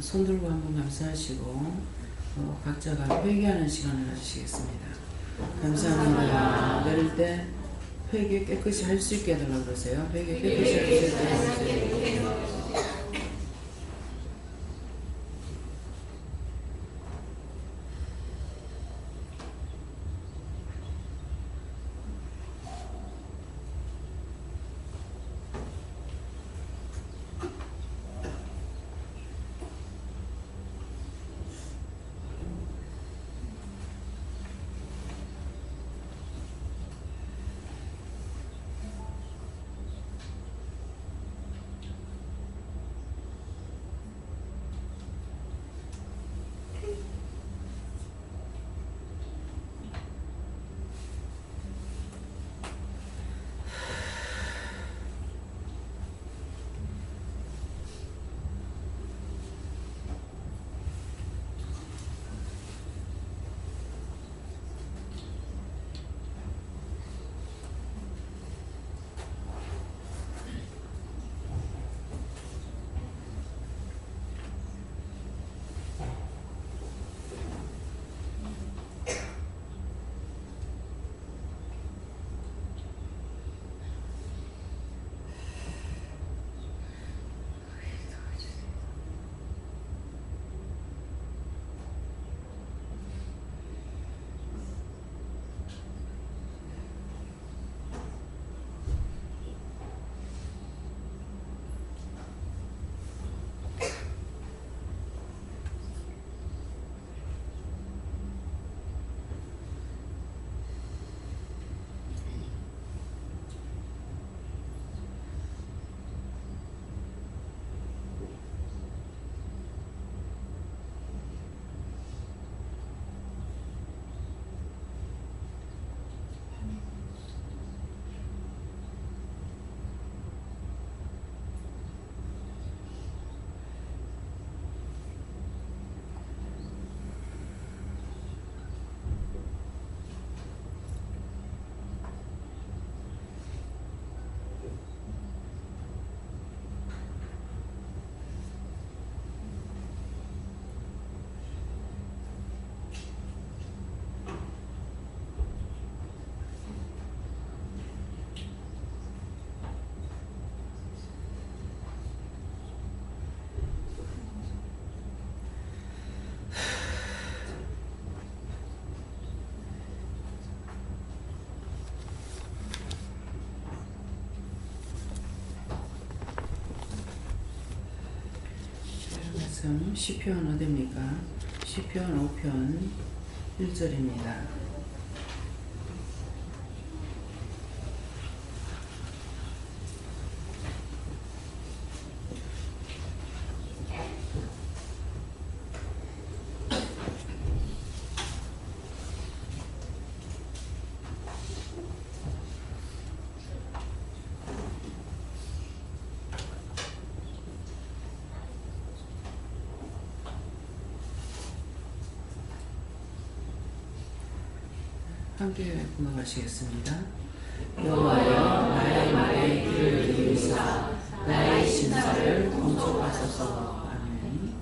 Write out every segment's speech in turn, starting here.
손 들고 한번 감사하시고 각자가 회개하는 시간을 가지시겠습니다. 감사합니다. 내릴 때 회개 깨끗이 할 수 있게 해달라고 그러세요. 회개 깨끗이 할 수 있게 해주세요. 시편 어디입니까? 시편 5편 1절입니다. 함께 공감하시겠습니다. 여호와여 나의 말에 귀를 기울이사 나의 심사를 동촉하소서. 아멘.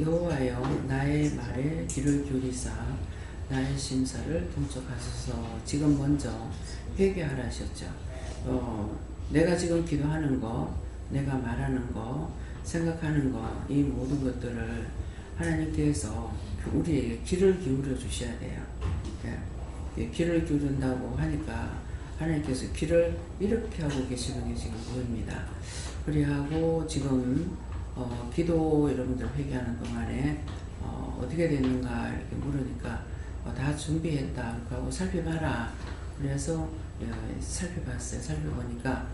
여호와여 나의 말에 귀를 기울이사 나의 심사를 동촉하소서. 지금 먼저 회개하라 하셨죠. 내가 지금 기도하는 거, 내가 말하는 거, 생각하는 거, 이 모든 것들을 하나님께서 우리에게 귀를 기울여 주셔야 돼요. 귀를 기울인다고 하니까 하나님께서 귀를 이렇게 하고 계시는 게 지금 보입니다. 그리하고 지금 기도 여러분들 회개하는 동안에 어떻게 됐는가 이렇게 물으니까 다 준비했다 하고 살펴봐라. 그래서 살펴봤어요. 살펴보니까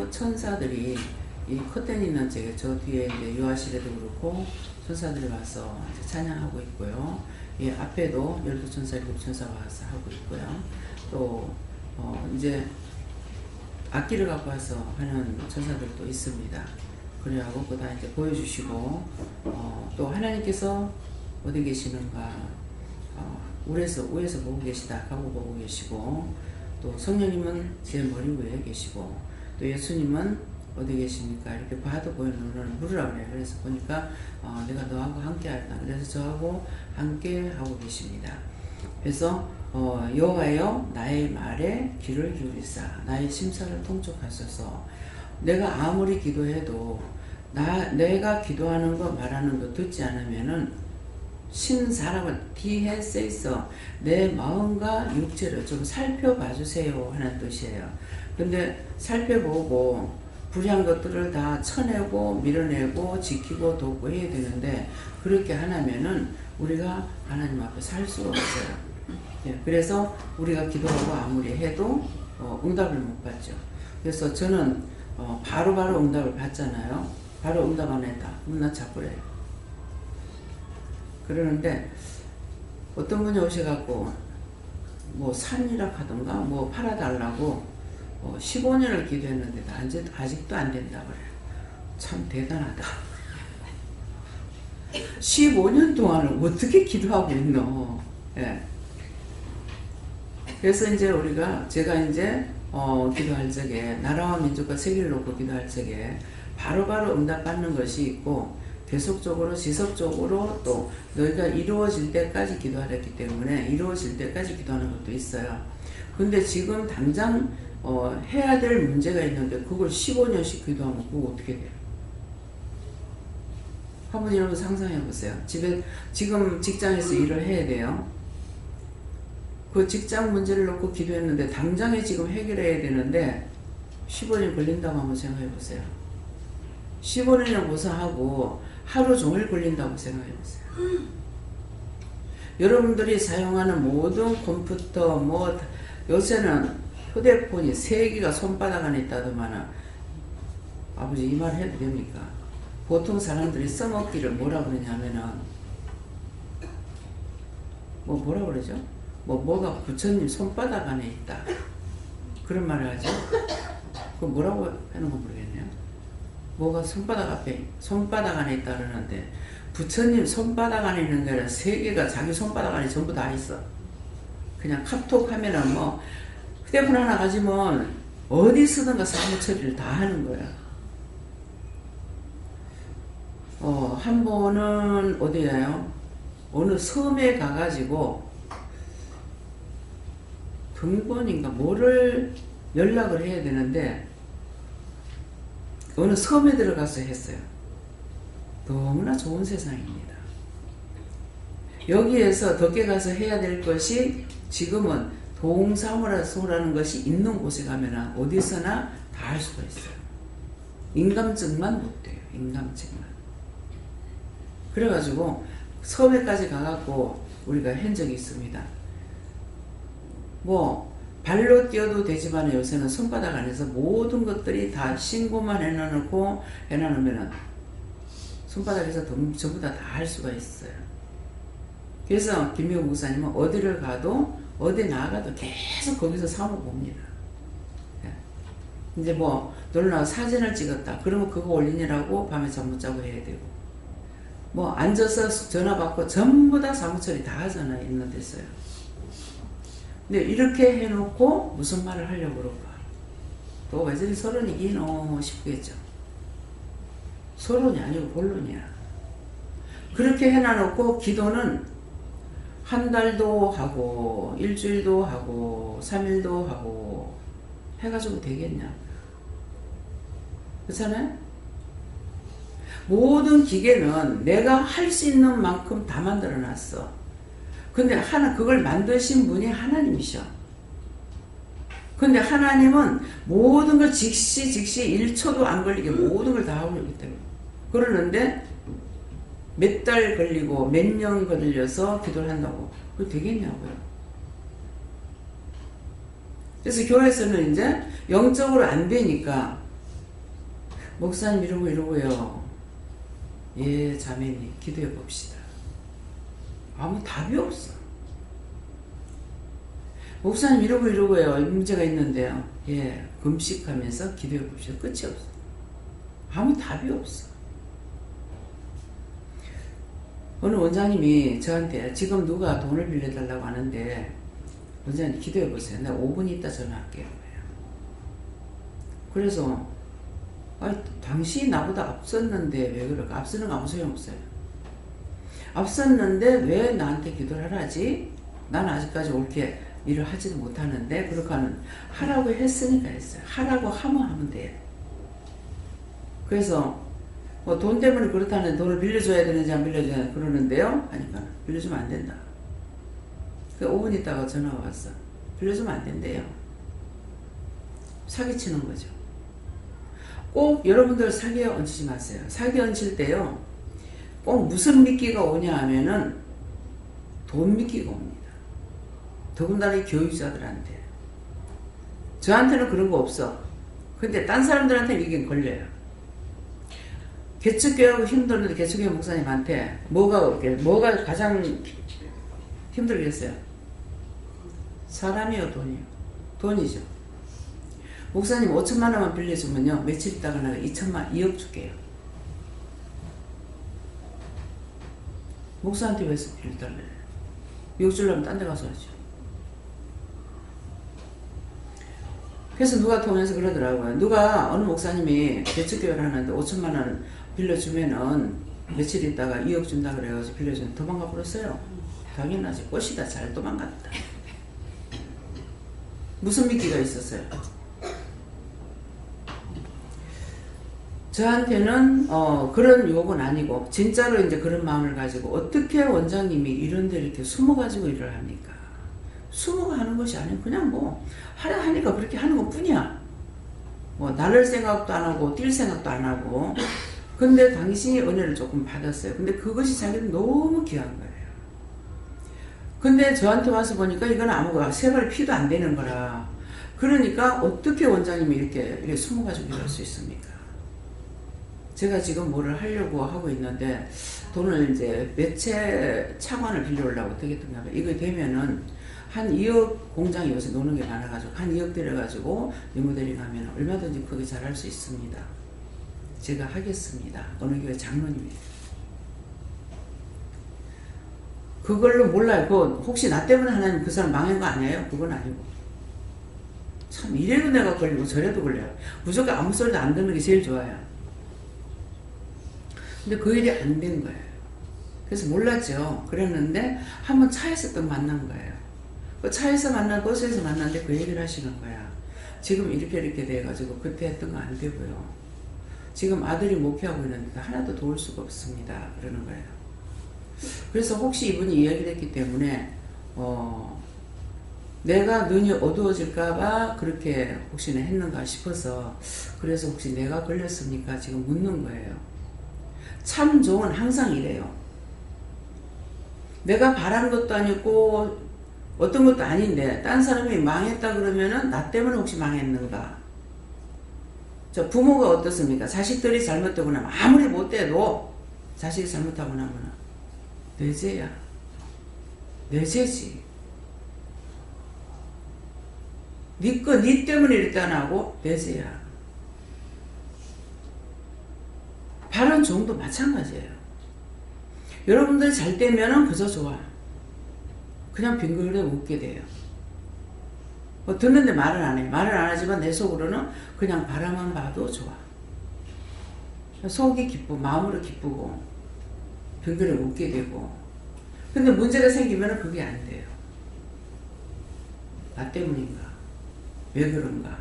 천사들이 이 커튼 있는 저 뒤에 이제 요하실에도 그렇고 천사들이 와서 찬양하고 있고요. 이 앞에도 12천사, 7천사가 와서 하고 있고요. 또 이제 악기를 갖고 와서 하는 천사들도 있습니다. 그래하고 그거 다 이제 보여주시고 또 하나님께서 어디 계시는가 위에서 보고 계시다 하고 보고 계시고 또 성령님은 제 머리 위에 계시고 또 예수님은 어디 계십니까? 이렇게 봐도 보이는 오늘 물으라 그래요. 그래서 보니까 내가 너하고 함께 하였다. 그래서 저하고 함께 하고 계십니다. 그래서 여호와여 나의 말에 귀를 기울이사 나의 심사를 통촉하소서. 내가 아무리 기도해도 내가 기도하는 거 말하는 거 듣지 않으면은 심사라고 뒤에 써있어. 내 마음과 육체를 좀 살펴봐 주세요 하는 뜻이에요. 근데 살펴보고 불의한 것들을 다 쳐내고 밀어내고 지키고 돕고 해야 되는데 그렇게 하려면은 우리가 하나님 앞에 살 수가 없어요. 예, 그래서 우리가 기도하고 아무리 해도 응답을 못 받죠. 그래서 저는 바로바로 응답을 받잖아요. 바로 응답 안 했다. 그럼 나 자꾸래요. 그러는데 어떤 분이 오셔갖고 뭐 산이라 하던가 뭐 팔아달라고 15년을 기도했는데 아직도 안 된다 그래요. 참 대단하다. 15년 동안을 어떻게 기도하고 있노? 예. 그래서 이제 제가 이제 기도할 적에 나라와 민족과 세계를 놓고 기도할 적에 바로바로 응답받는 것이 있고 계속적으로 지속적으로 또 너희가 이루어질 때까지 기도하랬기 때문에 이루어질 때까지 기도하는 것도 있어요. 근데 지금 당장 해야 될 문제가 있는데 그걸 15년씩 기도하면 그거 어떻게 돼요? 한번 여러분 상상해 보세요. 지금 직장에서 일을 해야 돼요. 그 직장 문제를 놓고 기도했는데 당장에 지금 해결해야 되는데 15년 걸린다고 한번 생각해 보세요. 15년을 고사하고 하루 종일 걸린다고 생각해 보세요. 여러분들이 사용하는 모든 컴퓨터 요새는 휴대폰이 3개가 손바닥 안에 있다더만은 아버지 이 말 해도 됩니까? 보통 사람들이 써먹기를 뭐라 그러냐면은 뭐라 그러죠? 뭐가 부처님 손바닥 안에 있다 그런 말을 하죠. 그 뭐라고 하는 건 모르겠네요. 뭐가 손바닥 안에 있다 그러는데 부처님 손바닥 안에 있는 게 아니라 3개가 자기 손바닥 안에 전부 다 있어. 그냥 카톡 하면은 휴대폰 하나 가지면 어디 쓰든가 사무 처리를 다 하는 거야. 한 번은 어디야요? 어느 섬에 가가지고 등본인가 뭐를 연락을 해야 되는데 어느 섬에 들어가서 했어요. 너무나 좋은 세상입니다. 여기에서 덕계 가서 해야 될 것이 지금은 동사무소라는 것이 있는 곳에 가면 어디서나 다 할 수가 있어요. 인감증만 못 돼요. 인감증만. 그래가지고 섬에까지 가갖고 우리가 한 적이 있습니다. 발로 뛰어도 되지만 요새는 손바닥 안에서 모든 것들이 다 신고만 해놓으면은 손바닥에서 전부 다 할 수가 있어요. 그래서 김미호 목사님은 어디를 가도 어디 나가도 계속 거기서 사모 봅니다. 이제 놀러 사진을 찍었다. 그러면 그거 올리느라고 밤에 잠 못 자고 해야 되고 앉아서 전화 받고 전부 다 사무처리 다 하잖아요. 있는 데서요. 근데 이렇게 해놓고 무슨 말을 하려고 그럴까? 또 왜 저리 서론이 기노 싶겠죠. 서론이 아니고 본론이야. 그렇게 해놔놓고 기도는 한 달도 하고 일주일도 하고 3일도 하고 해가지고 되겠냐? 그렇잖아요? 모든 기계는 내가 할 수 있는 만큼 다 만들어놨어. 근데 그걸 만드신 분이 하나님이셔. 근데 하나님은 모든 걸 즉시 1초도 안 걸리게 모든 걸 다 하고 있기 때문에 그러는데 몇 달 걸리고 몇 년 걸려서 기도를 한다고 그게 되겠냐고요. 그래서 교회에서는 이제 영적으로 안 되니까 목사님 이러고요. 예, 자매님 기도해 봅시다. 아무 답이 없어. 목사님 이러고요. 문제가 있는데요. 예, 금식하면서 기도해 봅시다. 끝이 없어. 아무 답이 없어. 어느 원장님이 저한테 지금 누가 돈을 빌려달라고 하는데 원장님 기도해보세요. 내가 5분 있다 전화할게요. 그래서 아니, 당신이 나보다 앞섰는데 왜 그럴까? 앞서는 거 아무 소용없어요. 앞섰는데 왜 나한테 기도를 하라지? 난 아직까지 옳게 일을 하지도 못하는데 그렇게 하라고 했으니까 했어요. 하라고 하면 돼요. 그래서 뭐 돈 때문에 그렇다는 돈을 빌려줘야 되는지 안 빌려줘야 되는지 그러는데요. 하니까 빌려주면 안 된다. 5분 있다가 전화가 왔어. 빌려주면 안 된대요. 사기치는 거죠. 꼭 여러분들 사기에 얹히지 마세요. 사기에 얹힐 때요. 꼭 무슨 미끼가 오냐 하면은 돈 미끼가 옵니다. 더군다나 이 교육자들한테. 저한테는 그런 거 없어. 근데 딴 사람들한테는 이게 걸려요. 개척교회하고 힘들는데 개척교회 목사님한테 뭐가 가장 힘들겠어요? 사람이요, 돈이요? 돈이죠. 목사님 5천만 원만 빌려주면요 며칠 있다가 내가 2억 줄게요. 목사한테 왜 빌려달래? 2억 주려면 딴 데 가서 하죠. 그래서 누가 통해서 그러더라고요. 누가 어느 목사님이 개척교회를 하는데 5천만 원 빌려주면은 며칠 있다가 2억 준다 그래가지고 빌려주면 도망가 버렸어요. 당연하지. 꽃이다 잘 도망갔다. 무슨 미끼가 있었어요? 저한테는 그런 유혹은 아니고 진짜로 이제 그런 마음을 가지고 어떻게 원장님이 이런 데 이렇게 숨어가지고 일을 합니까? 숨어가 하는 것이 아니고 그냥 뭐 하려 하니까 그렇게 하는 것 뿐이야. 뭐 나를 생각도 안 하고 뛸 생각도 안 하고. 근데 당신이 은혜를 조금 받았어요. 근데 그것이 자기는 너무 귀한 거예요. 근데 저한테 와서 보니까 이건 아무거나 세 발 피도 안 되는 거라. 그러니까 어떻게 원장님이 이렇게 숨어가지고 일할 수 있습니까? 제가 지금 뭐를 하려고 하고 있는데 돈을 이제 몇 채 차관을 빌려오려고 어떻게 했던가 봐요. 이거 되면은 한 2억 공장이 요새 노는 게 많아가지고 한 2억 들여가지고 리모델링 하면 얼마든지 크게 잘할 수 있습니다. 제가 하겠습니다. 어느 교회 장로님이. 그걸로 몰라요. 그거 혹시 나 때문에 하나님 그 사람 망한 거 아니에요? 그건 아니고. 참 이래도 내가 걸리고 저래도 걸려요. 무조건 아무 소리도 안 듣는 게 제일 좋아요. 근데 그 일이 안 된 거예요. 그래서 몰랐죠. 그랬는데 한번 차에서 또 만난 거예요. 그 차에서 버스에서 만났는데 그 얘기를 하시는 거야. 지금 이렇게 돼가지고 그때 했던 거 안 되고요. 지금 아들이 목회하고 있는데 하나도 도울 수가 없습니다. 그러는 거예요. 그래서 혹시 이분이 이야기를 했기 때문에 내가 눈이 어두워질까봐 그렇게 혹시나 했는가 싶어서 그래서 혹시 내가 걸렸습니까? 지금 묻는 거예요. 참 종은 항상 이래요. 내가 바란 것도 아니고 어떤 것도 아닌데 딴 사람이 망했다 그러면은 나 때문에 혹시 망했는가? 저 부모가 어떻습니까? 자식들이 잘못되고 나면 아무리 못돼도 자식이 잘못하고 나면 내 죄야. 내 죄지. 니 때문에 이렇게 안 하고 내 죄야. 바른 종도 마찬가지예요. 여러분들이 잘 되면은 그저 좋아. 그냥 빙글에 웃게 돼요. 뭐 듣는데 말은 안 해요. 말은 안 하지만 내 속으로는 그냥 바라만 봐도 좋아. 속이 기쁘고 마음으로 기쁘고 빙글에 웃게 되고. 근데 문제가 생기면 그게 안 돼요. 나 때문인가? 왜 그런가?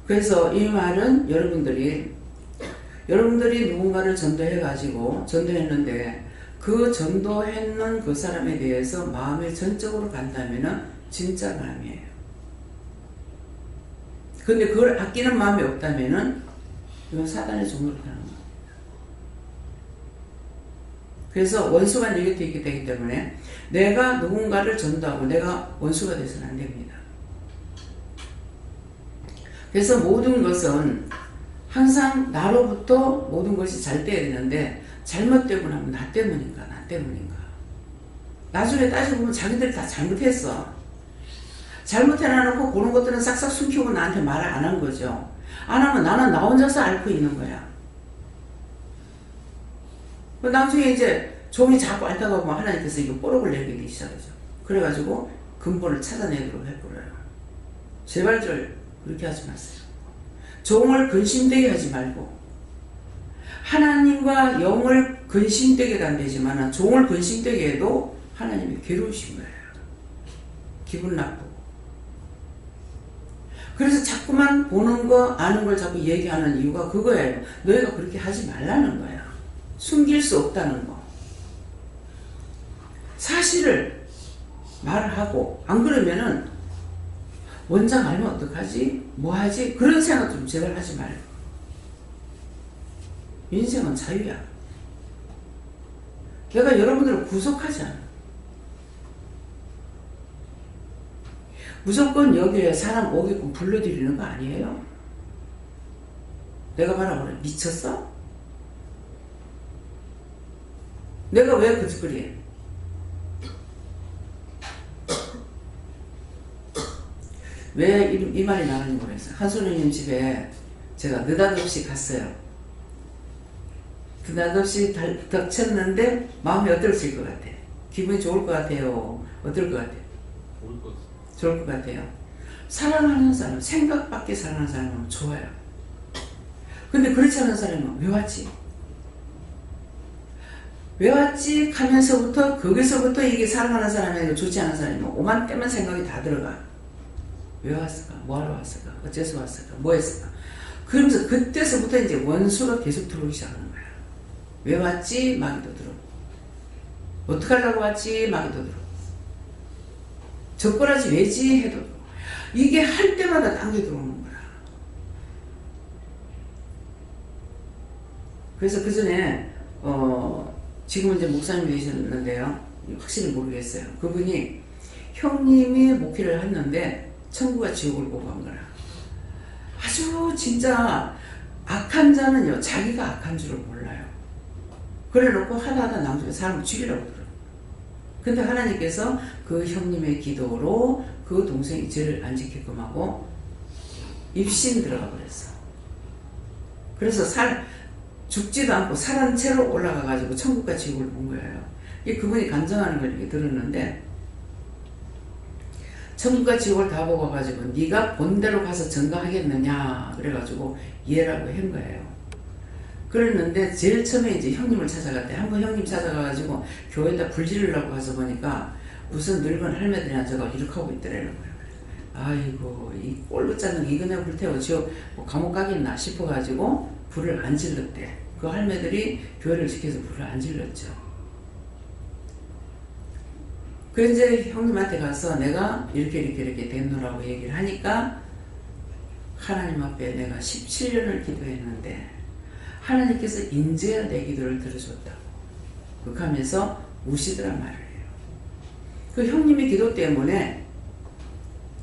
그래서 이 말은 여러분들이 누군가를 전도했는데 그 전도했는 그 사람에 대해서 마음이 전적으로 간다면은 진짜 마음이에요. 근데 그걸 아끼는 마음이 없다면은 이건 사단의 종으로 가는 거예요. 그래서 원수가 내 곁에 있게 되기 때문에 내가 누군가를 전도하고 내가 원수가 돼서는 안 됩니다. 그래서 모든 것은 항상 나로부터 모든 것이 잘 돼야 되는데 잘못되고 나면 나 때문인가? 나중에 따지고 보면 자기들이 다 잘못했어. 잘못해놔놓고 그런 것들은 싹싹 숨기고 나한테 말을 안 한 거죠. 안 하면 나는 나 혼자서 앓고 있는 거야. 나중에 이제 종이 자꾸 앓다가 보면 하나님께서 이거 뽀록을 내리기 시작하죠. 그래가지고 근본을 찾아내도록 해버려요. 제발 그렇게 하지 마세요. 종을 근심되게 하지 말고, 하나님과 영을 근심되게도 안 되지만 종을 근심되게 해도 하나님이 괴로우신 거예요. 기분 나쁘고. 그래서 자꾸만 보는 거 아는 걸 자꾸 얘기하는 이유가 그거예요. 너희가 그렇게 하지 말라는 거야. 숨길 수 없다는 거. 사실을 말을 하고, 안 그러면은 원장 알면 어떡하지? 뭐하지? 그런 생각 좀 제발 하지 말고. 인생은 자유야. 내가 여러분들을 구속하지 않아. 무조건 여기에 사람 오게끔 불러들이는 거 아니에요? 내가 뭐라 그래? 미쳤어? 내가 왜 그 짓거리 해? 왜 이 말이 나왔는지 모르겠어요. 한소녀님 집에 제가 느닷없이 갔어요. 느닷없이 닥쳤는데 마음이 어떨 것 같아? 기분이 좋을 것 같아요? 어떨 것 같아요? 좋을 것 같아요. 사랑하는 사람, 생각 밖에 사랑하는 사람은 좋아요. 근데 그렇지 않은 사람은 왜 왔지? 왜 왔지? 하면서부터 거기서부터 이게 사랑하는 사람에게 좋지 않은 사람이면 오만 때만 생각이 다 들어가. 왜 왔을까? 뭐하러 왔을까? 어째서 왔을까? 뭐 했을까? 그러면서 그때서부터 이제 원수가 계속 들어오기 시작하는 거야. 왜 왔지? 마귀도 들어. 어떻게 하려고 왔지? 마귀도 들어. 적절하지 왜지? 해도 이게 할 때마다 당겨 들어오는 거야. 그래서 그 전에 지금은 이제 목사님이 되셨는데요. 확실히 모르겠어요. 그분이 형님이 목회를 했는데 천국과 지옥을 보고 한 거라. 아주 진짜 악한 자는요, 자기가 악한 줄을 몰라요. 그래 놓고 하다 나중에 사람을 죽이려고 들어. 근데 하나님께서 그 형님의 기도로 그 동생이 죄를 안 지키게끔 하고 입신 들어가 버렸어. 그래서 죽지도 않고 살한 채로 올라가가지고 천국과 지옥을 본 거예요. 그분이 간증하는 걸 이렇게 들었는데, 천국과 지옥을 다 보고 가지고 네가 본대로 가서 전가하겠느냐 그래가지고 예라고 한 거예요. 그랬는데 제일 처음에 이제 형님을 찾아갔대. 한번 형님 찾아가가지고 교회에다 불지르려고 가서 보니까 무슨 늙은 할매들이 앉아가지고 이렇게 하고 있더라는 거예요. 아이고 이 꼴 붙잡는 거 이거 내가 불태워 지옥 뭐 감옥 가겠나 싶어가지고 불을 안 질렀대. 그 할매들이 교회를 지켜서 불을 안 질렀죠. 그래서 이제 형님한테 가서 내가 이렇게 됐노라고 얘기를 하니까 하나님 앞에 내가 17년을 기도했는데 하나님께서 인제야 내 기도를 들어줬다고 그렇게 하면서 우시더란 말을 해요. 그 형님의 기도 때문에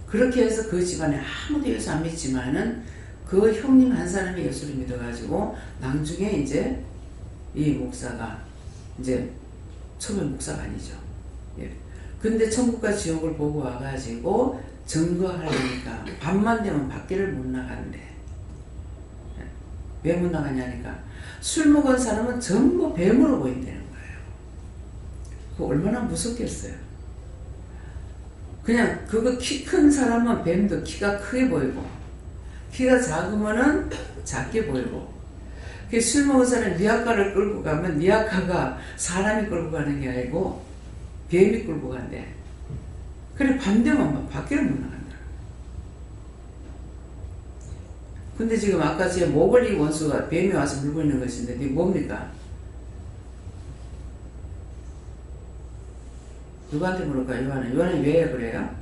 그렇게 해서 그 집안에 아무도 예수 안 믿지만은 그 형님 한 사람이 예수를 믿어가지고 나중에 이제 이 목사가 이제 처음에 목사가 아니죠. 예. 근데 천국과 지옥을 보고 와가지고 증거하려니까 밤만 되면 밖에를 못 나간대. 왜 못 나가냐니까 술 먹은 사람은 전부 뱀으로 보인다는 거예요. 그거 얼마나 무섭겠어요. 그냥 그거 키 큰 사람은 뱀도 키가 크게 보이고 키가 작으면은 작게 보이고 술 먹은 사람이 리아카를 끌고 가면 리아카가 사람이 끌고 가는 게 아니고 뱀이 끌고 간대. 그래 밤 되면 밖에를 못 나간다. 근데 지금 아까 제 모글리 원수가 뱀이 와서 물고 있는 것인데 이게 뭡니까? 누구한테 물을까? 요한은 왜 그래요?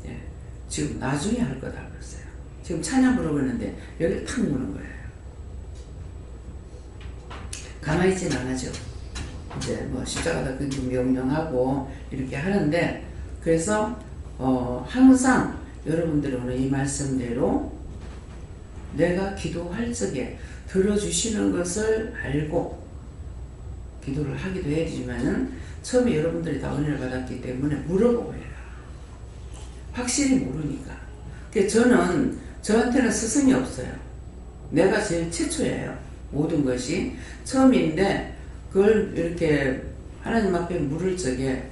예, 지금 나중에 할 거다 그랬어요. 지금 찬양 부르고 있는데 여기 탁 무는 거예요. 가만히 있지는 않아죠. 이제 뭐 십자가다 그 명령하고 이렇게 하는데 그래서 항상 여러분들이 오늘 이 말씀대로 내가 기도할 적에 들어주시는 것을 알고 기도를 하기도 해야지만은 처음에 여러분들이 다 은혜를 받았기 때문에 물어보고 해라. 확실히 모르니까. 저는 저한테는 스승이 없어요. 내가 제일 최초예요. 모든 것이 처음인데 그걸 이렇게 하나님 앞에 물을 적에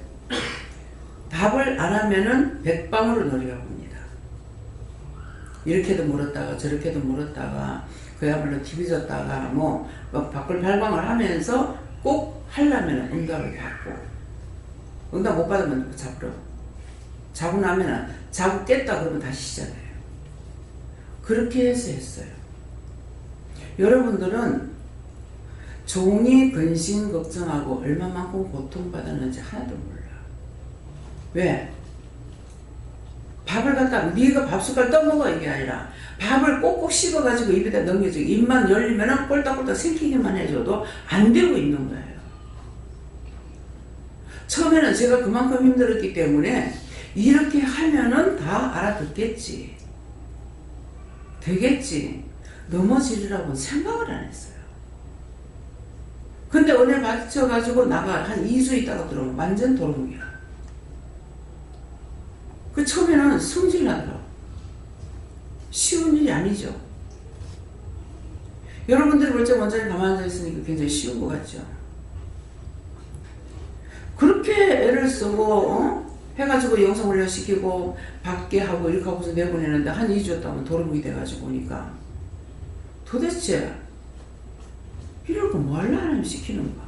답을 안 하면은 백방으로 노려가 봅니다. 이렇게도 물었다가 저렇게도 물었다가 그야말로 뒤비졌다가 뭐 밖을 발광을 하면서 꼭 하려면 응답을 받고, 응답 못 받으면 잡으러, 자고 나면은 자고 깼다 그러면 다시 시작해요. 그렇게 해서 했어요. 여러분들은 종이 근심 걱정하고 얼마만큼 고통받았는지 하나도 몰라. 왜? 밥을 갖다 네가 밥숟갈 떠먹어 이게 아니라 밥을 꼭꼭 씹어가지고 입에다 넘겨주고 입만 열리면은 꼴딱꼴딱 생기기만 해줘도 안 되고 있는 거예요. 처음에는 제가 그만큼 힘들었기 때문에 이렇게 하면은 다 알아듣겠지, 되겠지, 넘어지리라고는 생각을 안 했어요. 근데 은혜 받쳐가지고 나가 한 2주 있다가 들어오면 완전 도루묵이야. 그 처음에는 성질 나더라고. 쉬운 일이 아니죠. 여러분들이 볼 때 원장님 가만히 앉아있으니까 굉장히 쉬운 것 같죠. 그렇게 애를 쓰고 해가지고 영상 올려시키고 밖에 하고 이렇게 하고서 내보내는데 한 2주 있다면 도루묵이 돼가지고 오니까 도대체 이럴 거 뭐 하려고 하나님 시키는 거야.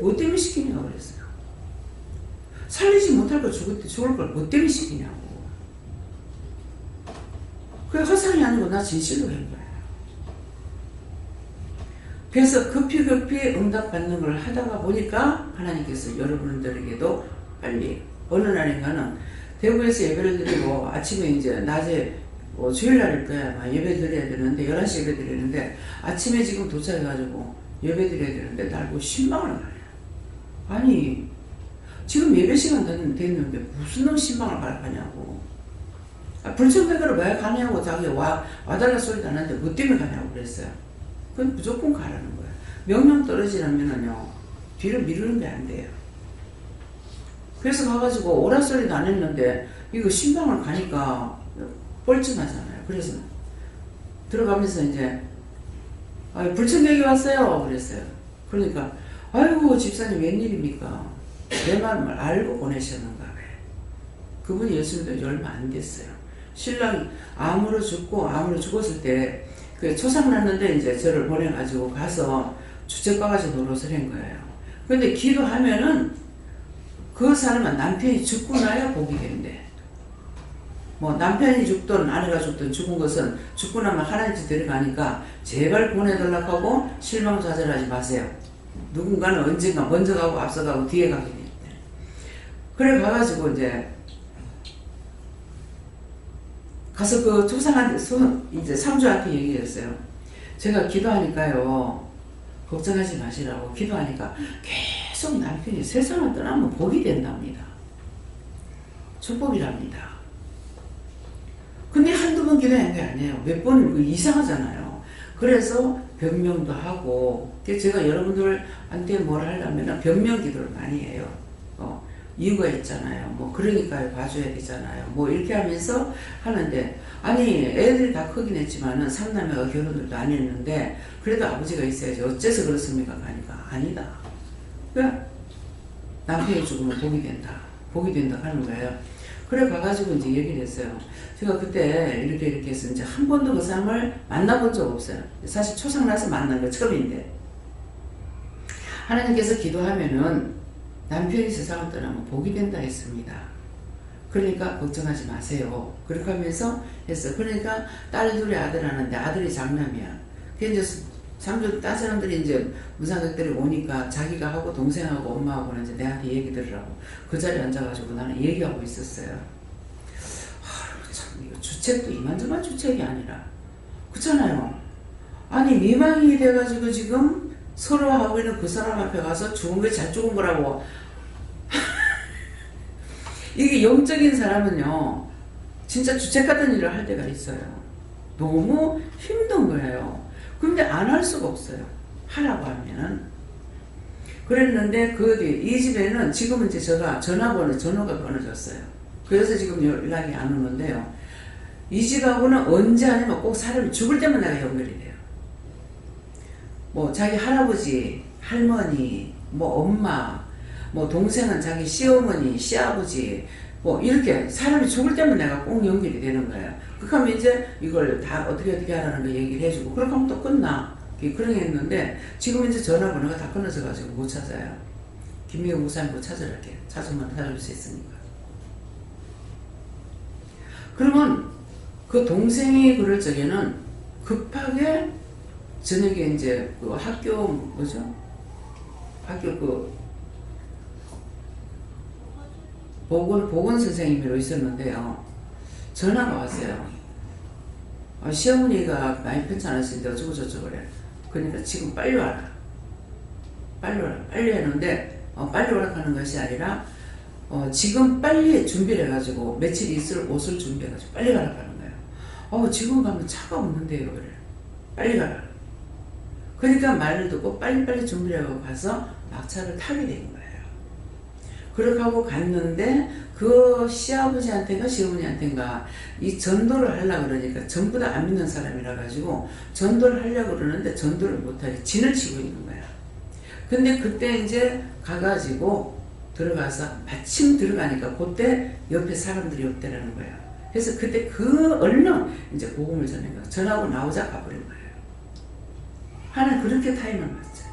뭐 때문에 시키냐고 그랬어요. 살리지 못할 걸 죽을 걸 뭐 때문에 시키냐고. 그게 허상이 아니고 나 진실로 한 거야. 그래서 급히 응답받는 걸 하다가 보니까 하나님께서 여러분들에게도 빨리 어느 날인가는 대구에서 예배를 드리고 아침에 이제 낮에 주일날일 거야. 예배 드려야 되는데 11시 예배 드리는데 아침에 지금 도착해가지고 예배 드려야 되는데 날 보고 신방을 가요. 아니 지금 예배 시간 됐는데 무슨 놈 신방을 가냐고. 불청배가를 왜 가냐고. 자기 와달라 소리도 안 하는데 뭐 때문에 가냐고 그랬어요. 그건 무조건 가라는 거예요. 명령 떨어지려면요 뒤를 미루는 게 안 돼요. 그래서 가가지고 오라 소리도 안 했는데 이거 신방을 가니까 뻘쭘하잖아요. 그래서 들어가면서 이제 불청객이 왔어요 그랬어요. 그러니까 아이고 집사님 웬일입니까? 내 마음을 알고 보내셨는가 왜? 그분이 예수님도 얼마 안 됐어요. 신랑이 암으로 죽었을 때 그 초상 났는데 이제 저를 보내가지고 가서 주책바가지 노릇을 한 거예요. 근데 기도하면은 그 사람은 남편이 죽고 나야 복이 된대. 뭐 남편이 죽든 아내가 죽든 죽은 것은 죽고 나면 하나님 집 데려가니까 제발 보내달라고 하고 실망좌절하지 마세요. 누군가는 언젠가 먼저 가고 앞서 가고 뒤에 가게 돼. 그래 가가지고 이제 가서 그 조상한테 이제 상주한테 얘기했어요. 제가 기도하니까요 걱정하지 마시라고 기도하니까 계속 남편이 세상을 떠나면 복이 된답니다. 축복이랍니다. 근데 한두 번 기도한 게 아니에요. 몇 번 이상하잖아요. 그래서 변명도 하고 제가 여러분들한테 뭘 하려면 변명 기도를 많이 해요. 이유가 있잖아요. 뭐 그러니까 봐줘야 되잖아요. 뭐 이렇게 하면서 하는데 아니 애들이 다 크긴 했지만은 삼남매가 결혼들도 안 했는데 그래도 아버지가 있어야지 어째서 그렇습니까? 하니까 아니다. 그러니까 남편이 죽으면 복이 된다 하는 거예요. 그래 가가지고 이제 얘기를 했어요. 제가 그때 이렇게 해서 이제 한 번도 그 사람을 만나본 적 없어요. 사실 초상 나서 만난 거 처음인데 하나님께서 기도하면은 남편이 세상을 떠나면 복이 된다 했습니다. 그러니까 걱정하지 마세요. 그렇게 하면서 했어. 그러니까 딸 둘이 아들 하는데 아들이 장남이야. 이제 상주 딴 사람들이 이제 무상객들이 오니까 자기가 하고 동생하고 엄마하고는 이제 내한테 얘기 들으라고 그 자리에 앉아가지고 나는 얘기하고 있었어요. 참 이거 주책도 이만저만 주책이 아니라 그렇잖아요. 아니 미망이 돼가지고 지금 서로 하고 있는 그 사람 앞에 가서 죽은 게 잘 죽은 거라고. 이게 영적인 사람은요 진짜 주책 같은 일을 할 때가 있어요. 너무 힘든 거예요. 근데 안 할 수가 없어요. 하라고 하면은. 그랬는데 그 뒤 이 집에는 지금은 이제 제가 전화가 끊어졌어요. 그래서 지금 연락이 안 오는데요. 이 집하고는 언제 아니면 꼭 사람이 죽을 때만 내가 연결이 돼요. 뭐 자기 할아버지, 할머니, 뭐 엄마, 뭐 동생은 자기 시어머니, 시아버지, 뭐 이렇게 사람이 죽을 때만 내가 꼭 연결이 되는 거예요. 그렇게 하면 이제 이걸 다 어떻게 하라는 거 얘기를 해주고 그렇게 하면 또 끝나. 그런 게 있는데 지금 이제 전화번호가 다 끊어져가지고 못 찾아요. 김미경 목사님 못 찾으랄게. 찾으면 찾을 수 있으니까. 그러면 그 동생이 그럴 적에는 급하게 저녁에 이제 그 학교 뭐죠? 학교 그 보건 선생님으로 있었는데요. 전화가 왔어요. 시어머니가 많이 편찮으신데 어쩌고 저쩌고 그래. 그러니까 지금 빨리 와라. 빨리 와라. 빨리 했는데 빨리 오라 하는 것이 아니라 지금 빨리 준비를 해가지고 며칠 있을 옷을 준비해가지고 빨리 가라 하는 거예요. 지금 가면 차가 없는데요. 그래. 빨리 가라. 그러니까 말을 듣고 빨리빨리 준비를 하고 가서 막차를 타게 된 거예요. 그렇게 하고 갔는데 그 시아버지한테가 시어머니한테인가 이 전도를 하려고 그러니까 전부 다 안 믿는 사람이라 가지고 전도를 하려고 그러는데 전도를 못하게 진을 치고 있는 거야. 근데 그때 이제 가가지고 들어가서 마침 들어가니까 그때 옆에 사람들이 없대라는 거야. 그래서 그때 그 얼른 이제 복음을 전한 거야. 전하고 나오자 가버린 거예요. 하나님 그렇게 타임을 맞죠.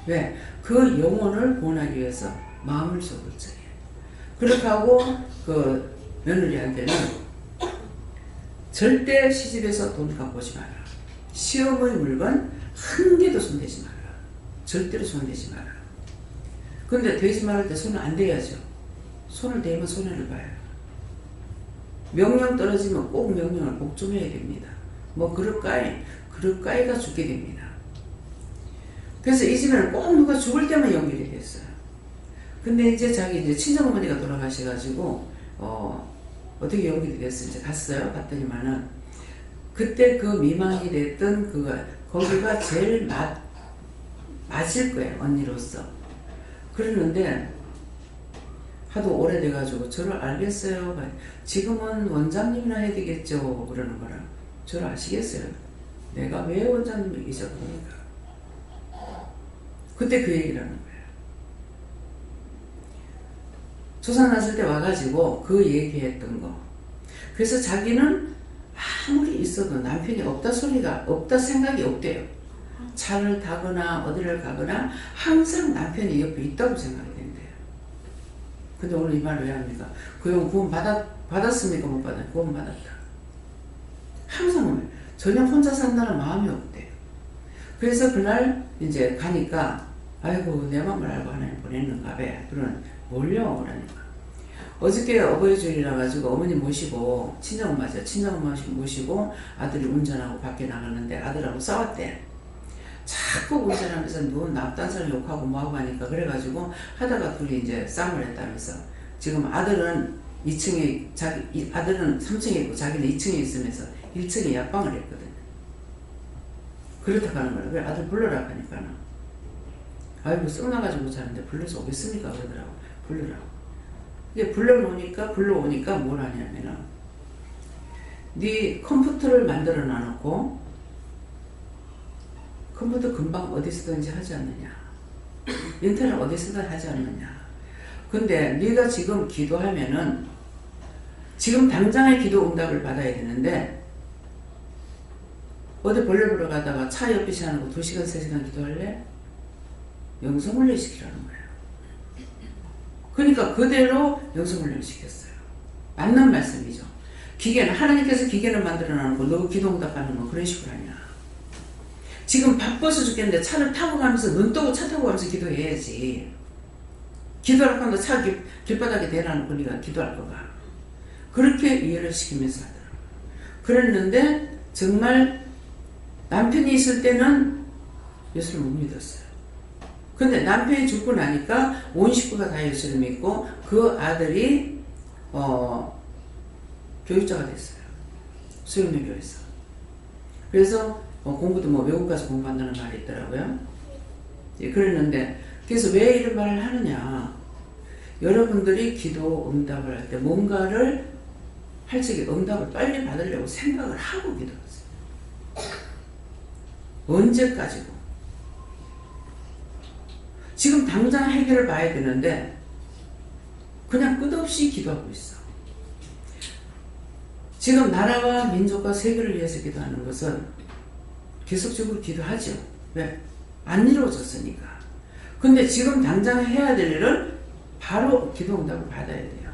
왜? 그 영혼을 구원하기 위해서 마음을 쏟을 적이에요. 그렇게 하고 그 며느리한테는 절대 시집에서 돈 갖고 오지 마라. 시어머니 물건 한 개도 손대지 마라. 절대로 손대지 마라. 근데 대지 말할 때 손을 안 대야죠. 손을 대면 손해를 봐요. 명령 떨어지면 꼭 명령을 복종해야 됩니다. 뭐 그릇가이가 죽게 됩니다. 그래서 이 집에는 꼭 누가 죽을 때만 연결이 됐어요. 근데 이제 자기 이제 친정어머니가 돌아가셔가지고 어떻게 연결이 됐어? 이제 갔어요. 갔더니만은 그때 그 미망이 됐던 거기가 제일 맞을 거예요. 언니로서. 그러는데 하도 오래돼가지고 저를 알겠어요. 지금은 원장님이나 해야 되겠죠. 그러는 거라. 저를 아시겠어요? 내가 왜 원장님을 잊어버립니까? 그때 그 얘기를 하는 거예요. 조상 났을 때 와가지고 그 얘기했던 거. 그래서 자기는 아무리 있어도 남편이 없다 생각이 없대요. 차를 타거나 어디를 가거나 항상 남편이 옆에 있다고 생각이 된대요. 근데 오늘 이 말을 왜 합니까? 그 형 구원 받았습니까? 못 받았어요? 구원 받았다. 항상 전혀 혼자 산다는 마음이 없대요. 그래서 그날 이제 가니까 아이고 내 마음을 알고 하나님 보냈는가 봐. 그런 몰려 그러니까. 어저께 어버이 주일이라 가지고 어머니 모시고 친정엄마죠. 친정엄마 모시고 아들이 운전하고 밖에 나갔는데 아들하고 싸웠대. 자꾸 운전하면서 딴 사람 욕하고 뭐하고 하니까 그래가지고 하다가 둘이 이제 싸움을 했다면서 지금 아들은 2층에 아들은 3층에 있고 자기는 2층에 있으면서 1층에 약방을 했거든. 그렇다고 하는 거야. 그래 아들 불러라 하니까 아이고 썩나가지고 자는데 불러서 오겠습니까? 그러더라고. 불러라고. 이제 불러오니까 뭘 하냐면은 네 컴퓨터를 만들어 놔놓고 컴퓨터 금방 어디서든지 하지 않느냐. 인터넷 어디서든 하지 않느냐. 근데 네가 지금 기도하면은 지금 당장의 기도 응답을 받아야 되는데 어디 벌레 보러 가다가 차 옆에 시하는 거 2시간 3시간 기도할래? 영성훈련 시키라는 거예요. 그러니까 그대로 영성훈련을 시켰어요. 맞는 말씀이죠. 하나님께서 기계를 만들어 놓고 너 기도 응답하는 거 그런 식으로 하냐. 지금 바빠서 죽겠는데 차를 타고 가면서 눈 뜨고 차 타고 가면서 기도해야지. 기도할 건데 차 길바닥에 대라는 권리가 기도할 거가. 그렇게 이해를 시키면서 하더라고요. 그랬는데 정말 남편이 있을 때는 예수를 못 믿었어요. 근데 남편이 죽고 나니까 온 식구가 다 예수를 믿고 그 아들이 교육자가 됐어요. 수영여교에서. 그래서 공부도 외국 가서 공부한다는 말이 있더라고요. 예, 그랬는데 그래서 왜 이런 말을 하느냐. 여러분들이 기도 응답을 할 때 뭔가를 할 적에 응답을 빨리 받으려고 생각을 하고 기도하세요. 언제까지고. 지금 당장 해결을 봐야 되는데 그냥 끝없이 기도하고 있어. 지금 나라와 민족과 세계를 위해서 기도하는 것은 계속적으로 기도하죠. 왜? 안 이루어졌으니까. 근데 지금 당장 해야 될 일은 바로 기도 응답을 받아야 돼요.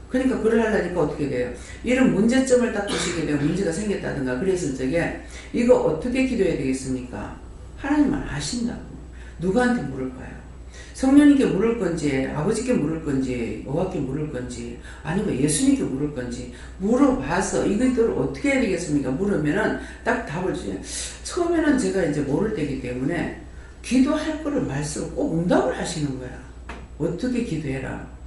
그러니까 그걸 하려니까 어떻게 돼요? 이런 문제점을 딱 보시게 되면 문제가 생겼다든가 그랬을 적에 이거 어떻게 기도해야 되겠습니까? 하나님만 아신다고. 누구한테 물을까요? 성령님께 물을 건지 아버지께 물을 건지 여호와께 물을 건지 아니면 예수님께 물을 건지 물어봐서 이것들을 어떻게 해야 되겠습니까? 물으면은 딱 답을 주세요. 처음에는 제가 이제 모를 때이기 때문에 기도할 거를 말씀을 꼭 응답을 하시는 거야. 어떻게 기도해라.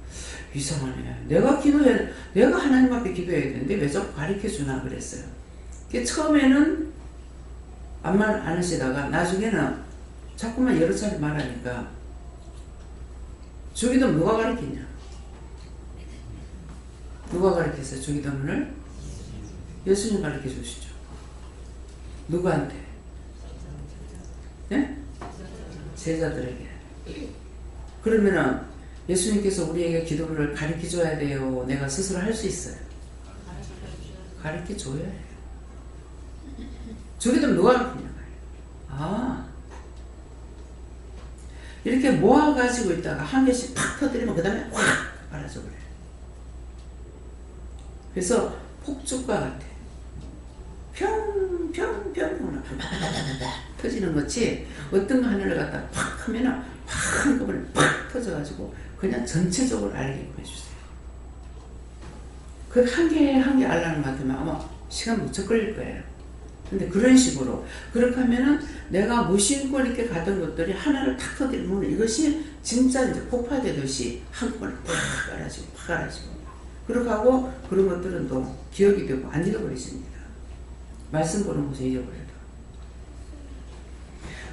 이상하네. 내가 하나님 앞에 기도해야 되는데 왜 자꾸 가르쳐 주나 그랬어요. 처음에는 아무 말 안 하시다가 나중에는 자꾸만 여러 차례 말하니까 주기도문 누가 가르쳤냐? 누가 가르쳤어요? 주기도문을? 예수님 가르쳐 주시죠. 누구한테? 네? 제자들에게. 그러면은 예수님께서 우리에게 기도를 가르쳐 줘야 돼요? 내가 스스로 할 수 있어요? 가르쳐 줘야 해요. 주기도문 누가 가르쳤냐? 이렇게 모아가지고 있다가 한 개씩 팍 터뜨리면 그 다음에 확 빨아져 버려요. 그래서 폭죽과 같아. 평평평 터지는 것이 어떤 거 하나를 갖다 팍 하면은 팍 한꺼번에 팍 터져가지고 그냥 전체적으로 알게끔 해주세요. 그 한 개 한 개 알라는 것 같으면 아마 시간 무척 걸릴 거예요. 근데 그런 식으로 그렇게 하면은 내가 무심코 이렇게 가던 것들이 하나를 탁 터뜨리면 이것이 진짜 이제 폭파되듯이 한꺼번에 팍 깔아지고 팍 깔아지고 그렇게 하고 그런 것들은 또 기억이 되고 안 잃어버리십니다. 말씀 보는 곳에 잊어버려도.